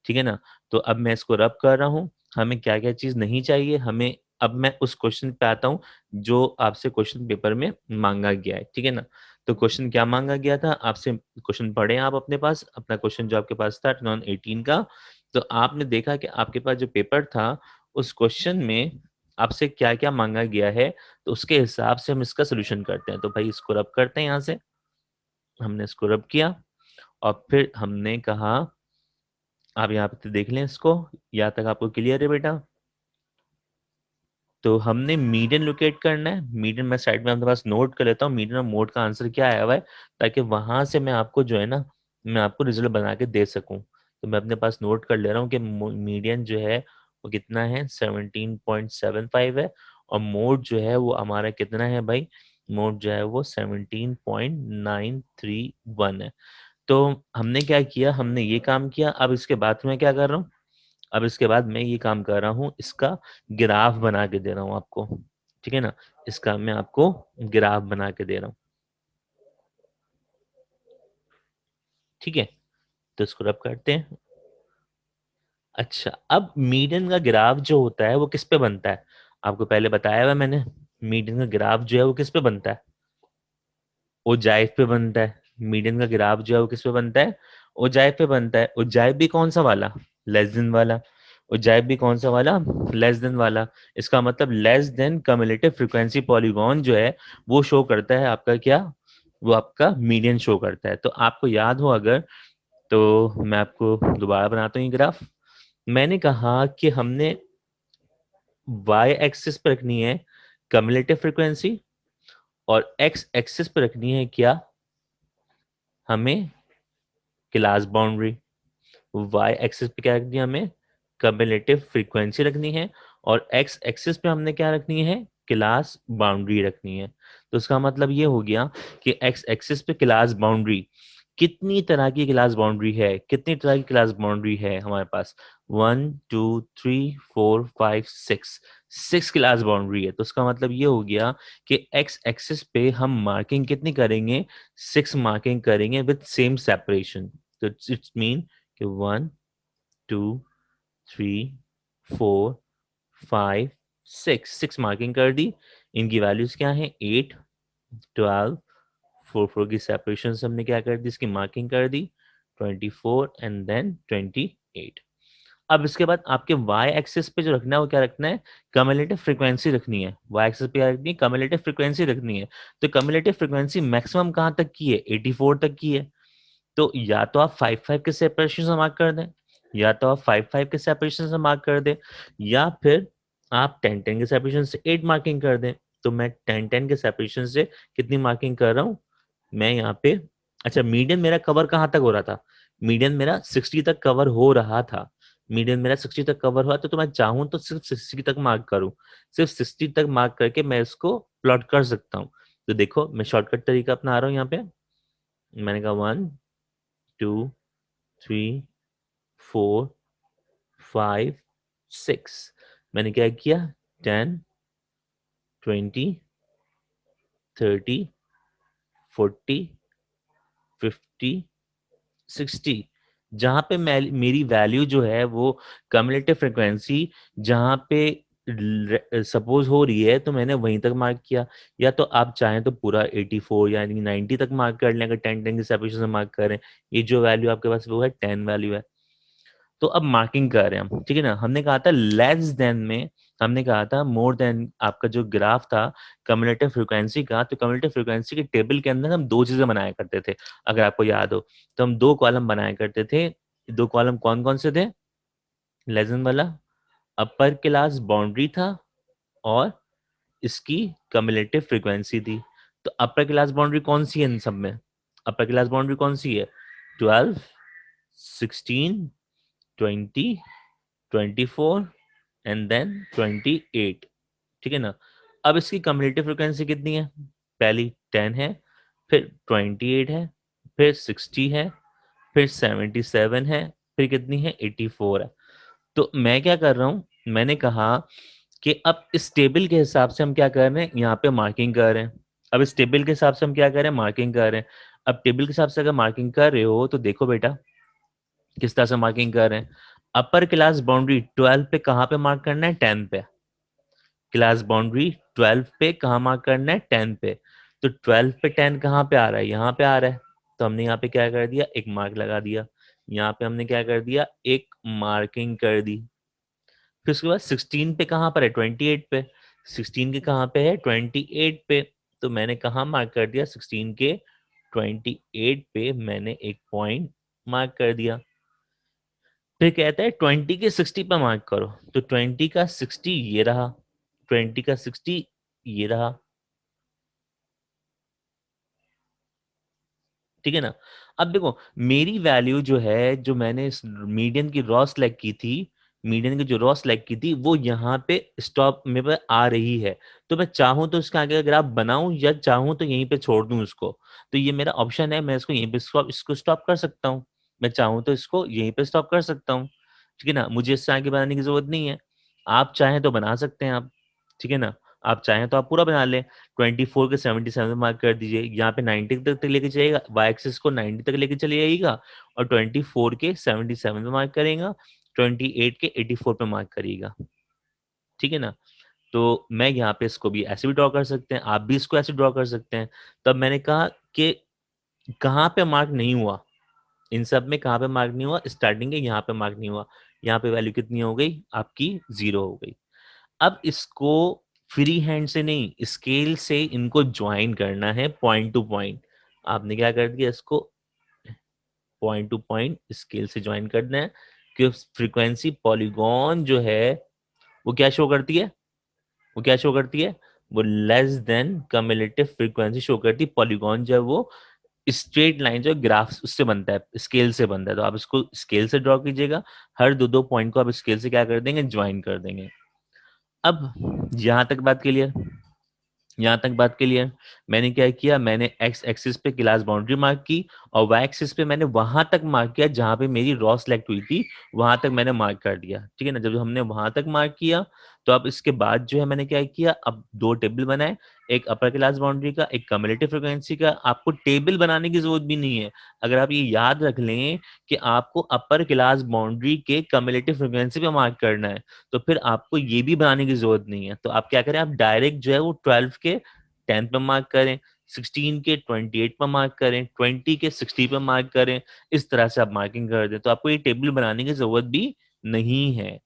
ठीक है ना। तो अब मैं इसको रब कर रहा हूँ, हमें क्या क्या चीज नहीं चाहिए हमें। अब मैं उस क्वेश्चन पे आता हूँ जो आपसे क्वेश्चन पेपर में मांगा गया है, ठीक है ना। तो क्वेश्चन क्या मांगा गया था आपसे, क्वेश्चन पढ़े आप अपने पास, अपना क्वेश्चन जो आपके पास था 2018 का। तो आपने देखा कि आपके पास जो पेपर था उस क्वेश्चन में आपसे क्या क्या मांगा गया है, तो उसके हिसाब से हम इसका सोल्यूशन करते हैं। तो भाई इसको रब करते हैं, यहाँ से हमने इसको रब किया और फिर हमने कहा आप यहाँ पे देख लें इसको, यहाँ तक आपको क्लियर है बेटा। तो हमने मीडियन लोकेट करना है। मीडियन मैं साइड में अपने पास नोट कर लेता हूँ, मीडियन और मोड का आंसर क्या आया हुआ है, ताकि वहां से मैं आपको जो है ना, मैं आपको रिजल्ट बना के दे सकूं। तो मैं अपने पास नोट कर ले रहा हूँ कि मीडियन जो है वो कितना है, 17.75 है, और मोड जो है वो हमारा कितना है भाई, मोड जो है वो 17.931 है। तो हमने क्या किया, हमने ये काम किया। अब इसके बाद मैं क्या कर रहा हूँ, अब इसके बाद मैं ये काम कर रहा हूँ, इसका ग्राफ बना के दे रहा हूँ आपको, ठीक है ना। इसका मैं आपको ग्राफ बना के दे रहा हूँ, ठीक है। तो इसको रब करते हैं। अच्छा, अब मीडियन का ग्राफ जो होता है वो किस पे बनता है, आपको पहले बताया हुआ मैंने। मीडियन का ग्राफ जो है वो किस पे बनता है, ओजाइव पे बनता है। मीडियन का ग्राफ जो है वो किस पे बनता है, ओजाइव पे बनता है। ओजाइव भी कौन सा वाला, लेस देन वाला। ओजाइव भी कौन सा वाला, लेस देन वाला। इसका मतलब less than cumulative frequency polygon जो है वो शो करता है आपका क्या, वो आपका मीडियन शो करता है। तो आपको याद हो अगर, तो मैं आपको दोबारा बनाता हूँ ये ग्राफ। मैंने कहा कि हमने वाई एक्सिस पर रखनी है कम्युलेटिव फ्रीक्वेंसी, और एक्स एक्सिस पर रखनी है क्या, हमें क्लास बाउंड्री। वाई एक्सिस पे क्या रखनी है, हमें कम्युलेटिव फ्रीक्वेंसी रखनी है, और एक्स एक्सिस पे हमने क्या रखनी है, क्लास बाउंड्री रखनी है। तो इसका मतलब ये हो गया कि एक्स एक्सिस पे क्लास बाउंड्री, कितनी तरह की क्लास बाउंड्री है, कितनी तरह की क्लास बाउंड्री है हमारे पास, 1 2 3 4 5 6, 6 क्लास बाउंड्री है। तो इसका मतलब ये हो गया कि एक्स एक्सिस पे हम मार्किंग कितनी करेंगे, 6 मार्किंग करेंगे विद सेम सेपरेशन। तो इट्स मीन कि 1 2 3 4 5 6 मार्किंग कर दी। इनकी वैल्यूज क्या है, 8 12, 4 4 की सेपरेशन से हमने क्या कर दी, इसकी मार्किंग कर दी, 24 एंड देन 28। अब इसके बाद आपके y एक्सिस पे जो रखना है वो क्या रखना है, कम्युलेटिव फ्रीक्वेंसी रखनी है। y एक्सिस पे क्या रखनी है, कम्युलेटिव फ्रीक्वेंसी रखनी है। तो कम्युलेटिव फ्रीक्वेंसी मैक्सिमम कहाँ तक की है, 84 तक की है। तो या तो आप 5 5 के सेपरेशन से मार्क कर दें, या तो आप 5 5 के सेपरेशन से मार्क कर दें, या फिर आप 10 10 के सेपरेशन से 8 मार्किंग कर दें। तो मैं 10 10 के सेपरेशन से कितनी मार्किंग कर रहा हूँ, मैं यहाँ पे, अच्छा मीडियन मेरा कवर कहाँ तक हो रहा था, मीडियन मेरा 60 तक कवर हो रहा था। मीडियन मेरा 60 तक कवर हुआ, तो मैं चाहूँ तो सिर्फ 60 तक मार्क करूँ, सिर्फ 60 तक मार्क करके मैं इसको प्लॉट कर सकता हूँ। तो देखो मैं शॉर्टकट तरीका अपना रहा हूँ यहाँ पे। मैंने कहा 1 2 3 4 5 6, मैंने क्या किया, 10 20 30 40 50 60। जहां पे मेरी वैल्यू जो है वो कम्युलेटिव फ्रिक्वेंसी जहां पे सपोज हो रही है, तो मैंने वहीं तक मार्क किया। या तो आप चाहें तो पूरा 84 यानी 90 तक मार्क कर लें, अगर 10 10 की सेपरेशन से मार्क करें। ये जो वैल्यू आपके पास वो है 10 वैल्यू है। तो अब मार्किंग कर रहे हैं हम, ठीक है ना। हमने कहा था लेस देन में, हमने कहा था मोर देन। आपका जो ग्राफ था कम्युलेटिव फ्रीक्वेंसी का, तो कम्युलेटिव फ्रीक्वेंसी के टेबल के अंदर हम दो चीजें बनाया करते थे, अगर आपको याद हो। तो हम दो कॉलम बनाया करते थे। दो कॉलम कौन कौन से थे, लेस देन वाला अपर क्लास बाउंड्री था, और इसकी कम्युलेटिव फ्रीक्वेंसी थी। तो अपर क्लास बाउंड्री कौन सी है इन सब में, अपर क्लास बाउंड्री कौन सी है, 12 16 20 24 एंड देन 28, ठीक है ना। अब इसकी कम्युलेटिव फ्रिक्वेंसी कितनी है, पहली 10 है, फिर 28 है, फिर 60 है, फिर 77 है, फिर कितनी है, 84 है। तो मैं क्या कर रहा हूं, मैंने कहा कि अब इस टेबल के हिसाब से हम क्या कर रहे हैं, यहाँ पे मार्किंग कर रहे हैं। अब इस टेबल के हिसाब से हम क्या कर रहे हैं, मार्किंग कर रहे हैं। अब टेबल के हिसाब से अगर मार्किंग कर रहे हो तो देखो बेटा किस तरह से मार्किंग कर रहे हैं। अपर क्लास बाउंड्री 12 पे कहाँ पे मार्क करना है, 10 पे। क्लास बाउंड्री 12 पे कहाँ मार्क करना है, 10 पे। तो 12 पे 10 कहाँ पे आ रहा है, यहाँ पे आ रहा है। तो हमने यहाँ पे क्या कर दिया, एक मार्क लगा दिया। यहाँ पे हमने क्या कर दिया, एक मार्किंग कर दी। फिर उसके बाद 16 पे कहाँ पर है, 28 पे, 16 के कहाँ पे है, 28 पे, तो मैंने कहाँ मार्क कर दिया, 16 के 28 पे मैंने एक पॉइंट मार्क कर दिया। फिर कहता है 20 के 60 पे मार्क करो, तो 20 का 60 ये रहा, 20 का 60 ये रहा, ठीक है ना। अब देखो मेरी वैल्यू जो है, जो मैंने इस मीडियन की रॉ सेलेक्ट की थी, मीडियन की जो रॉ सेलेक्ट की थी वो यहाँ पे स्टॉप में पे आ रही है, तो मैं चाहूँ तो इसका आगे ग्राफ बनाऊं या चाहूँ तो यहीं पे छोड़ दूं उसको, तो ये मेरा ऑप्शन है, मैं इसको यहीं पे इसको स्टॉप कर सकता हूँ, मैं चाहूँ तो इसको यहीं पे स्टॉप कर सकता हूँ, ठीक है ना, मुझे इससे आगे बनाने की जरूरत नहीं है। आप चाहें तो बना सकते हैं आप, ठीक है ना, आप चाहें तो आप पूरा बना लें, 24 के 77 मार्क कर दीजिए, यहाँ पे 90 तक लेके जाइएगा, वाई एक्सिस को 90 तक लेके चले जाइएगा, और 24 के 77 पे मार्क करेगा, 28 के 84 पे मार्क करिएगा, ठीक है ना। तो मैं यहाँ पे इसको भी ऐसे भी ड्रॉ कर सकते हैं, आप भी इसको ऐसे ड्रॉ कर सकते हैं। तब मैंने कहा कि कहाँ पे मार्क नहीं हुआ, इन सब में कहाँ पे मार्क नहीं हुआ, स्टार्टिंग के यहाँ पे मार्क नहीं हुआ, यहाँ पे वैल्यू कितनी हो गई आपकी, 0 हो गई। अब इसको फ्री हैंड से नहीं, स्केल से इनको ज्वाइन करना है पॉइंट टू पॉइंट। आपने क्या कर दिया, इसको पॉइंट टू पॉइंट स्केल से ज्वाइन करना है, कि फ्रीक्वेंसी पॉलीगॉन जो है वो क्या शो करती है, वो क्या शो करती है, वो less than cumulative frequency show करती है। पॉलीगॉन जो है वो स्ट्रेट लाइन जो ग्राफ उससे बनता है, स्केल से बनता है, तो आप इसको स्केल से ड्रॉ कीजिएगा, हर दो दो पॉइंट को आप स्केल से क्या कर देंगे, ज्वाइन कर देंगे। अब यहां तक बात क्लियर, यहाँ तक बात क्लियर। मैंने क्या किया, मैंने एक्स एक्सिस पे क्लास बाउंड्री मार्क की, और वाई एक्सिस पे मैंने वहां तक मार्क किया जहां पे मेरी रॉ सेलेक्ट हुई थी, वहां तक मैंने मार्क कर दिया, ठीक है ना। जब हमने वहां तक मार्क किया, तो अब इसके बाद जो है मैंने क्या किया, अब दो टेबल बनाए, एक अपर क्लास बाउंड्री का, एक कम्युलेटिव फ्रिक्वेंसी का। आपको टेबल बनाने की जरूरत भी नहीं है, अगर आप ये याद रख लें कि आपको अपर क्लास बाउंड्री के कम्युलेटिव फ्रिक्वेंसी पे मार्क करना है, तो फिर आपको ये भी बनाने की जरूरत नहीं है। तो आप क्या करें, आप डायरेक्ट जो है वो 12 के 10 पे मार्क करें, 16 के 28 पे मार्क करें, 20 के 60 पे मार्क करें, इस तरह से आप मार्किंग कर दें, तो आपको ये टेबल बनाने की जरूरत भी नहीं है,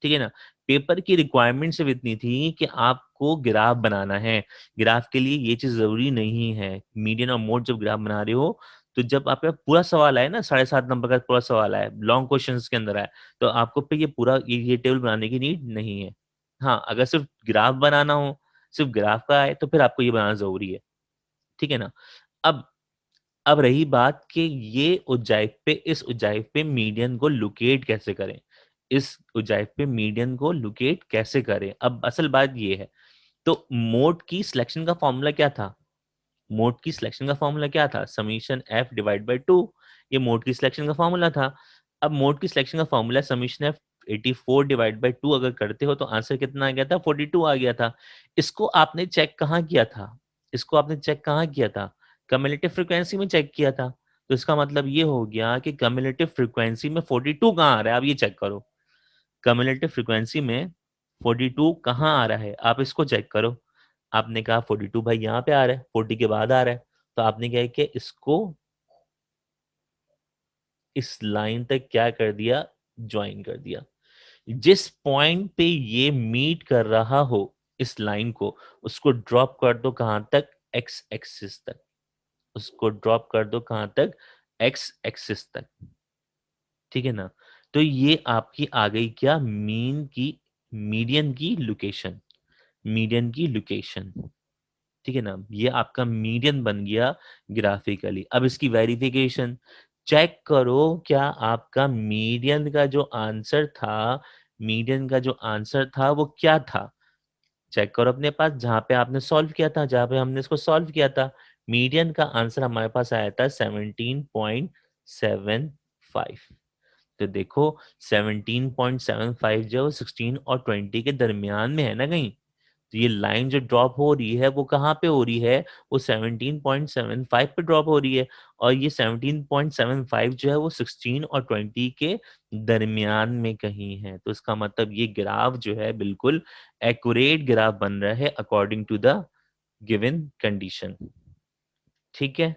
ठीक है ना। पेपर की रिक्वायरमेंट सिर्फ इतनी थी कि आपको ग्राफ बनाना है, ग्राफ के लिए ये चीज जरूरी नहीं है। मीडियन और मोड जब ग्राफ बना रहे हो, तो जब आपका पूरा सवाल आए ना, 7.5 नंबर का पूरा सवाल आए, लॉन्ग क्वेश्चन के अंदर आए, तो आपको पे ये पूरा ये टेबल बनाने की नीड नहीं है। हाँ, अगर सिर्फ ग्राफ बनाना हो, सिर्फ ग्राफ का है, तो फिर आपको ये बनाना जरूरी है, ठीक है ना। अब अब रही बात कि ये उज्जाइफ पे, इस उज्जाइफ पे मीडियन को लोकेट कैसे करें, इस उज्जाइफ पे मीडियन को लोकेट कैसे करें। अब असल बात ये है, तो मोड की सिलेक्शन का फॉर्मूला क्या था, मोड की सिलेक्शन का फॉर्मूला क्या था, summation F divide by to, ये मोड की सिलेक्शन का फॉर्मूला था। अब मोड की सिलेक्शन का formula summation F 84 divide by to अगर करते हो तो आंसर कितना आ गया था, 42 आ गया था। इसको आपने चेक कहाँ किया था, इसको आपने चेक कहाँ किया था, कम्युलेटिव फ्रीक्वेंसी में चेक किया था। तो इसका मतलब ये हो गया कि कम्युलेटिव फ्रीक्वेंसी में 42 कहाँ आ रहा है, आप ये चेक करो, कम्युलेटिव फ्रीक्वेंसी में 42 कहाँ आ रहा है, आप इसको चेक करो। आपने कहा 42 भाई यहाँ पे आ रहा है, 40 के बाद आ रहा है, तो आपने क्या किया, इसको इस लाइन तक क्या कर दिया, ज्वाइन कर दिया। जिस पॉइंट पे ये मीट कर रहा हो इस लाइन को, उसको ड्रॉप कर दो कहां तक, एक्स एक्सिस तक, उसको ड्रॉप कर दो कहां तक, एक्स एक्सिस तक, ठीक है ना। तो ये आपकी आ गई क्या, मीन की, मीडियन की लोकेशन, मीडियन की लोकेशन, ठीक है ना, ये आपका मीडियन बन गया ग्राफिकली। अब इसकी वेरिफिकेशन चेक करो, क्या आपका मीडियन का जो आंसर था, मीडियन का जो आंसर था वो क्या था, चेक करो अपने पास जहां पे आपने सॉल्व किया था, जहां पे हमने इसको सॉल्व किया था, मीडियन का आंसर हमारे पास आया था 17.75। तो देखो 17.75 जो 16 और 20 के दरमियान में है ना कहीं, तो ये लाइन जो ड्रॉप हो रही है वो कहाँ पे हो रही है, वो 17.75 पे ड्रॉप हो रही है, और ये 17.75 जो है वो 16 और 20 के दरमियान में कहीं है। तो इसका मतलब ये ग्राफ जो है बिल्कुल एक्यूरेट ग्राफ बन रहा है according to the given condition, ठीक है।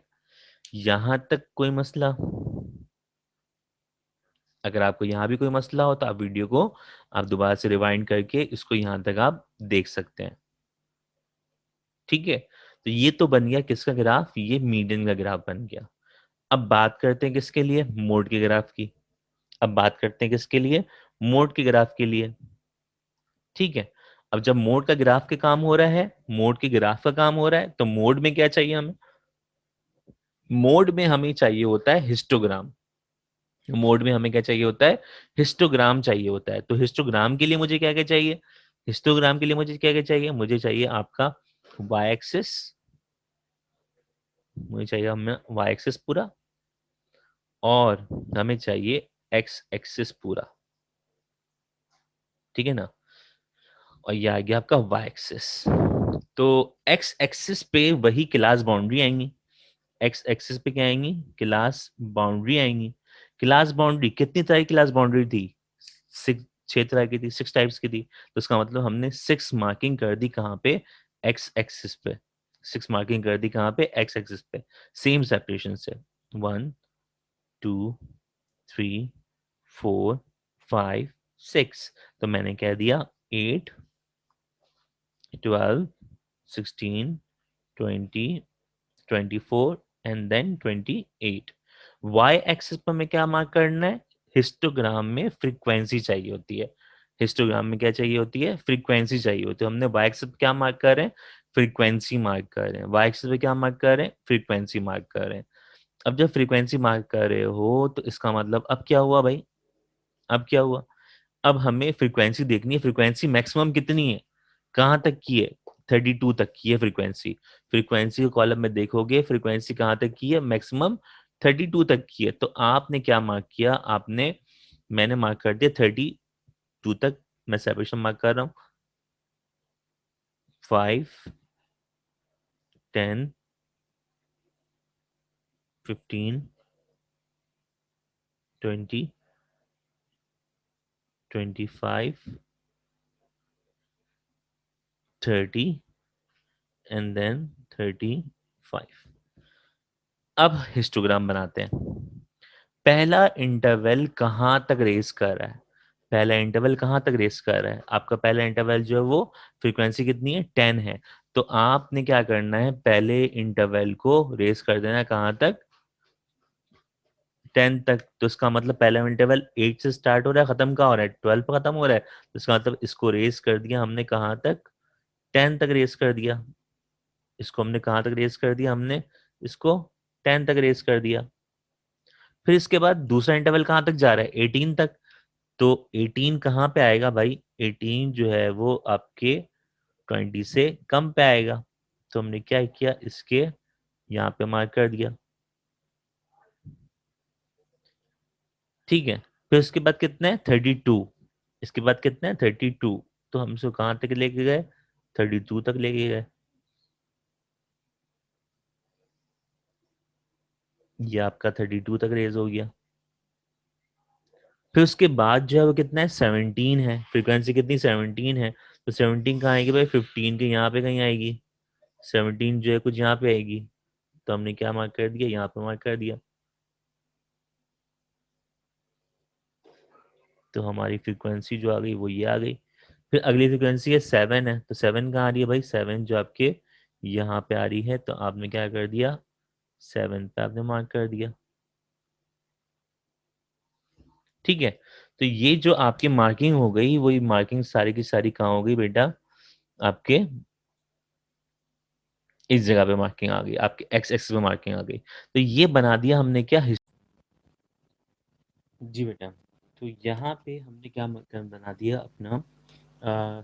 यहां तक कोई मसला, अगर आपको यहाँ भी कोई मसला हो तो आप वीडियो को आप दोबारा से रिवाइंड करके इसको यहाँ तक आप देख सकते हैं। ठीक है, तो ये तो बन गया किसका ग्राफ, ये मीडियन का ग्राफ बन गया। अब बात करते हैं किसके लिए, मोड के ग्राफ की। अब बात करते हैं किसके लिए, मोड के ग्राफ के लिए। ठीक है, अब जब मोड का ग्राफ के काम हो रहा है, मोड के ग्राफ का काम हो रहा है, तो मोड में क्या चाहिए हमें, मोड में हमें चाहिए होता है हिस्टोग्राम। मोड में हमें क्या चाहिए होता है, हिस्टोग्राम चाहिए होता है। तो हिस्टोग्राम के लिए मुझे क्या क्या चाहिए, हिस्टोग्राम के लिए मुझे क्या क्या चाहिए, मुझे चाहिए आपका वाई एक्सिस, मुझे चाहिए हमें वाई एक्सिस पूरा, और हमें चाहिए एक्स एक्सिस पूरा। ठीक है ना, और ये आ गया आपका वाई एक्सिस। तो एक्स एक्सिस पे वही क्लास बाउंड्री आएंगी, एक्स एक्सिस पे क्या आएंगी, क्लास बाउंड्री आएंगी। क्लास बाउंड्री कितनी तरह की क्लास बाउंड्री थी, सिक्स, 6 तरह की थी, 6 टाइप्स की थी। तो इसका मतलब हमने 6 मार्किंग कर दी कहाँ पे, एक्स एक्सिस पे, 6 मार्किंग कर दी कहाँ पे, एक्स एक्सिस पे, सेम सेपरेशन से, 1 2 3 4 5 6। तो मैंने कह दिया 8 12 16 20 24 एंड देन 28। वाई एक्सिस पर हमें क्या मार्क करना है, हिस्टोग्राम में फ्रीक्वेंसी चाहिए होती है। हिस्टोग्राम में क्या चाहिए होती है, फ्रीक्वेंसी चाहिए होती है। हमने वाई एक्सिस पे क्या मार्क कर रहे हैं, फ्रीक्वेंसी मार्क कर रहे हैं। वाई एक्सिस पे क्या मार्क कर रहे हैं, फ्रीक्वेंसी मार्क कर रहे हैं। अब जब फ्रीक्वेंसी मार्क कर रहे हो तो इसका मतलब अब क्या हुआ भाई, अब क्या हुआ, अब हमें फ्रीक्वेंसी देखनी है, फ्रीक्वेंसी मैक्सिमम कितनी है, कहाँ तक की है, 32 तक की है फ्रीक्वेंसी। फ्रीक्वेंसी के कॉलम में देखोगे फ्रीक्वेंसी कहाँ तक की है, मैक्सिमम 32 तक की है। तो आपने क्या मार्क किया, आपने, मैंने मार्क कर दिया 32 तक। मैं सेपरेशन मार्क कर रहा हूँ, 5 10 15 20 25 30 एंड देन 35। अब हिस्टोग्राम बनाते हैं। पहला इंटरवल कहाँ तक रेस कर रहा है, पहला इंटरवल कहाँ तक रेस कर रहा है, आपका पहला इंटरवल जो है वो फ्रीक्वेंसी कितनी है, 10 है। तो आपने क्या करना है, पहले इंटरवल को रेस कर देना है कहाँ तक, 10 तक। तो इसका मतलब पहला इंटरवल 8 से स्टार्ट हो रहा है, खत्म कहाँ हो रहा है, 12 पे खत्म हो रहा है। तो इसका मतलब इसको रेस कर दिया हमने कहाँ तक, 10 तक रेस कर दिया। इसको हमने कहाँ तक रेस कर दिया, हमने इसको 10 तक रेस कर दिया। फिर इसके बाद दूसरा इंटरवल कहाँ तक जा रहा है, 18 तक। तो 18 कहाँ पे आएगा भाई, 18 जो है वो आपके 20 से कम पे आएगा। तो हमने क्या किया, इसके यहाँ पे मार्क कर दिया। ठीक है, फिर उसके बाद कितना है, 32। इसके बाद कितना है, 32। तो हम इसको कहाँ तक लेके गए, 32 तक लेके गए। ये आपका 32 तक रेज हो गया। फिर उसके बाद जो है वो कितना है, 17 है। फ्रीक्वेंसी कितनी, 17 है। तो 17 कहाँ आएगी भाई, 15 के यहाँ पे कहीं आएगी। 17 जो है कुछ यहाँ पे आएगी। तो हमने क्या मार्क कर दिया, यहाँ पे मार्क कर दिया। तो हमारी फ्रीक्वेंसी जो आ गई वो ये आ गई। फिर अगली फ्रीक्वेंसी है 7 है। तो 7 कहाँ आ रही है भाई, 7 जो आपके यहाँ पे आ रही है। तो आपने क्या कर दिया, 7 पे आपने मार्क कर दिया। ठीक है, तो ये जो आपकी मार्किंग हो गई, वही मार्किंग सारी की सारी कहाँ हो गई बेटा, आपके इस जगह पे मार्किंग आ गई, आपके एक्स एक्सिस पे मार्किंग आ गई। तो ये बना दिया हमने क्या, जी बेटा। तो यहाँ पे हमने क्या बना दिया अपना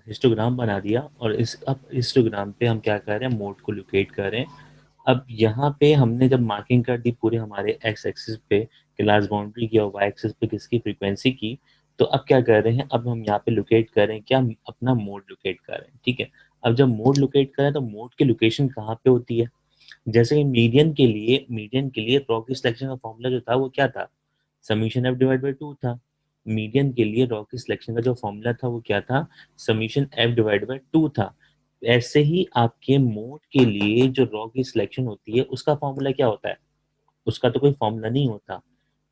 हिस्टोग्राम बना दिया। और इस अब हिस्टोग्राम पे हम क्या कर रहे हैं, मोड को लोकेट कर रहे हैं। अब यहाँ पे हमने जब मार्किंग कर दी पूरे हमारे एक्स एक्सिस पे क्लास बाउंड्री की, और वाई एक्सिस पे किसकी, फ्रीक्वेंसी की। तो अब क्या कर रहे हैं, अब हम यहाँ पे लोकेट कर रहे हैं क्या, अपना मोड लोकेट कर रहे हैं। ठीक है, अब जब मोड लोकेट करें तो मोड की लोकेशन कहाँ पे होती है। जैसे कि मीडियन के लिए रॉकी सिलेक्शन का फॉर्मूला जो था वो क्या था, समीशन एफ डिवाइड बाई 2 था। मीडियन के लिए रॉकी सिलेक्शन का जो फॉर्मूला था वो क्या था, समीशन एफ डिवाइड बाई 2 था। ऐसे ही आपके मोड के लिए जो रॉ की सिलेक्शन होती है उसका फॉर्मूला क्या होता है, उसका तो कोई फॉर्मूला नहीं होता।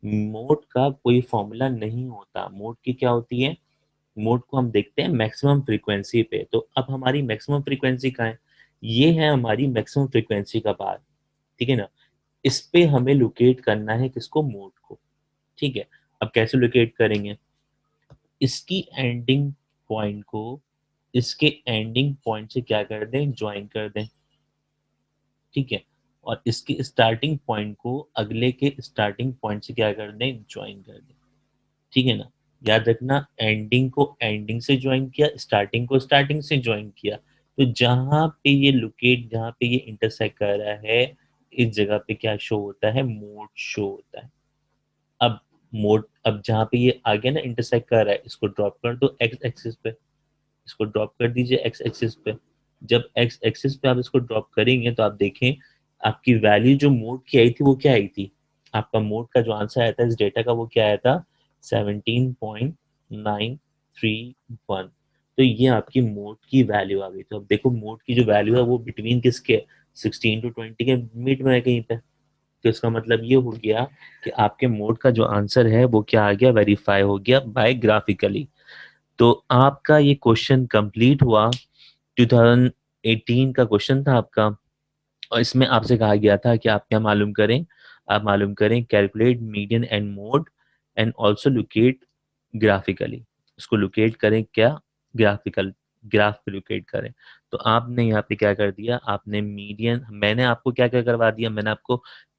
मोड का कोई फॉर्मूला नहीं होता। मोड की क्या होती है, मोड को हम देखते हैं मैक्सिमम फ्रीक्वेंसी पे। तो अब हमारी मैक्सिमम फ्रीक्वेंसी कहाँ है, ये है हमारी मैक्सिमम फ्रीक्वेंसी का बार, ठीक है ना। इस पे हमें लोकेट करना है किसको, मोड को, ठीक है। अब कैसे लोकेट करेंगे, इसकी एंडिंग पॉइंट को इसके एंडिंग पॉइंट से क्या कर दें, ज्वाइन कर दें, ठीक है। और इसकी स्टार्टिंग पॉइंट को अगले के स्टार्टिंग पॉइंट से क्या कर दें, ज्वाइन कर दें, ठीक है ना। याद रखना, एंडिंग को एंडिंग से ज्वाइन किया, स्टार्टिंग को स्टार्टिंग से ज्वाइन किया। तो जहां पे ये लोकेट, जहां पे ये इंटरसेक्ट कर रहा है, इस जगह पे क्या शो होता है, मोड शो होता है। अब मोड, अब जहां पे ये आ गया ना इंटरसेक्ट कर रहा है, इसको ड्रॉप कर दो एक्स एक्सिस पे, इसको ड्रॉप कर दीजिए एक्स एक्सिस पे। जब एक्स एक्सिस पे आप इसको ड्रॉप करेंगे तो आप देखें आपकी वैल्यू जो मोड की आई थी वो क्या आई थी, आपका मोड का जो आंसर आया था इस डेटा का वो क्या आया था, 17.931। तो ये आपकी मोड की वैल्यू आ गई। तो अब देखो मोड की जो वैल्यू है वो बिटवीन किसके, 16 to 20 के मिड में है कहीं पे। तो इसका मतलब ये हो गया कि आपके मोड का जो आंसर है वो क्या आ गया, वेरीफाई हो गया बाय ग्राफिकली। तो आपका ये क्वेश्चन कंप्लीट हुआ, 2018 का क्वेश्चन था आपका। और इसमें आपसे कहा गया था कि आप क्या मालूम करें, आप मालूम करें calculate median and mode and also locate graphically. इसको लोकेट करें क्या, ग्राफिकल, ग्राफ पे लोकेट करें। तो आपने यहाँ पे क्या कर दिया, आपने मीडियन, मैंने आपको क्या क्या करवा दिया, मैंने आपको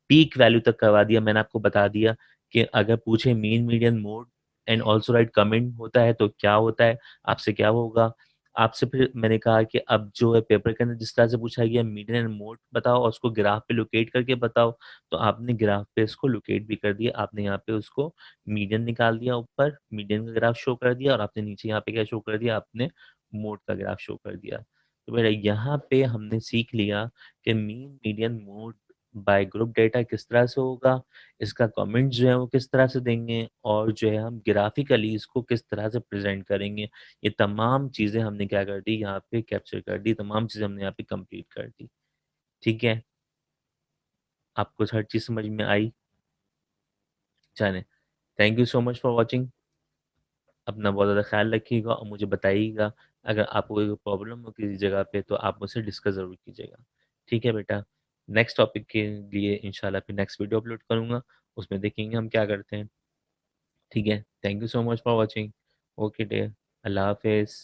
पीक वैल्यू तक करवा दिया। मैंने आपको बता दिया कि अगर पूछे mean median mode and also right comment होता है तो क्या होता है, आपसे क्या होगा। आपसे फिर मैंने कहा कि अब जो है पेपर के अंदर जिस तरह से पूछा गया मीडियन एंड मोड बताओ और उसको ग्राफ पे लोकेट करके बताओ। तो आपने ग्राफ पे इसको लोकेट भी कर दिया, आपने यहाँ पे उसको मीडियन निकाल दिया, ऊपर मीडियन का ग्राफ शो कर दिया, और आपने नीचे यहाँ पे क्या शो कर दिया, आपने मोड का ग्राफ शो कर दिया। तो बेटा यहाँ पे हमने सीख लिया कि mean median mode bye group data किस तरह से होगा, इसका कमेंट जो है वो किस तरह से देंगे, और जो है हम ग्राफिकली इसको किस तरह से प्रेजेंट करेंगे। ये तमाम चीज़ें हमने क्या कर दी, यहाँ पे कैप्चर कर दी, तमाम चीज़ें हमने यहाँ पे कंप्लीट कर दी, ठीक है। आपको हर चीज़ समझ में आई, जाने। Thank you so much for watching. अपना बहुत ज़्यादा ख्याल रखिएगा और मुझे बताइएगा अगर आपको कोई प्रॉब्लम हो किसी जगह पे तो आप मुझसे डिस्कस ज़रूर कीजिएगा, ठीक है बेटा। नेक्स्ट टॉपिक के लिए इंशाल्लाह फिर नेक्स्ट वीडियो अपलोड करूँगा, उसमें देखेंगे हम क्या करते हैं, ठीक है। Thank you so much for watching. Okay day, अल्लाह हाफिज़।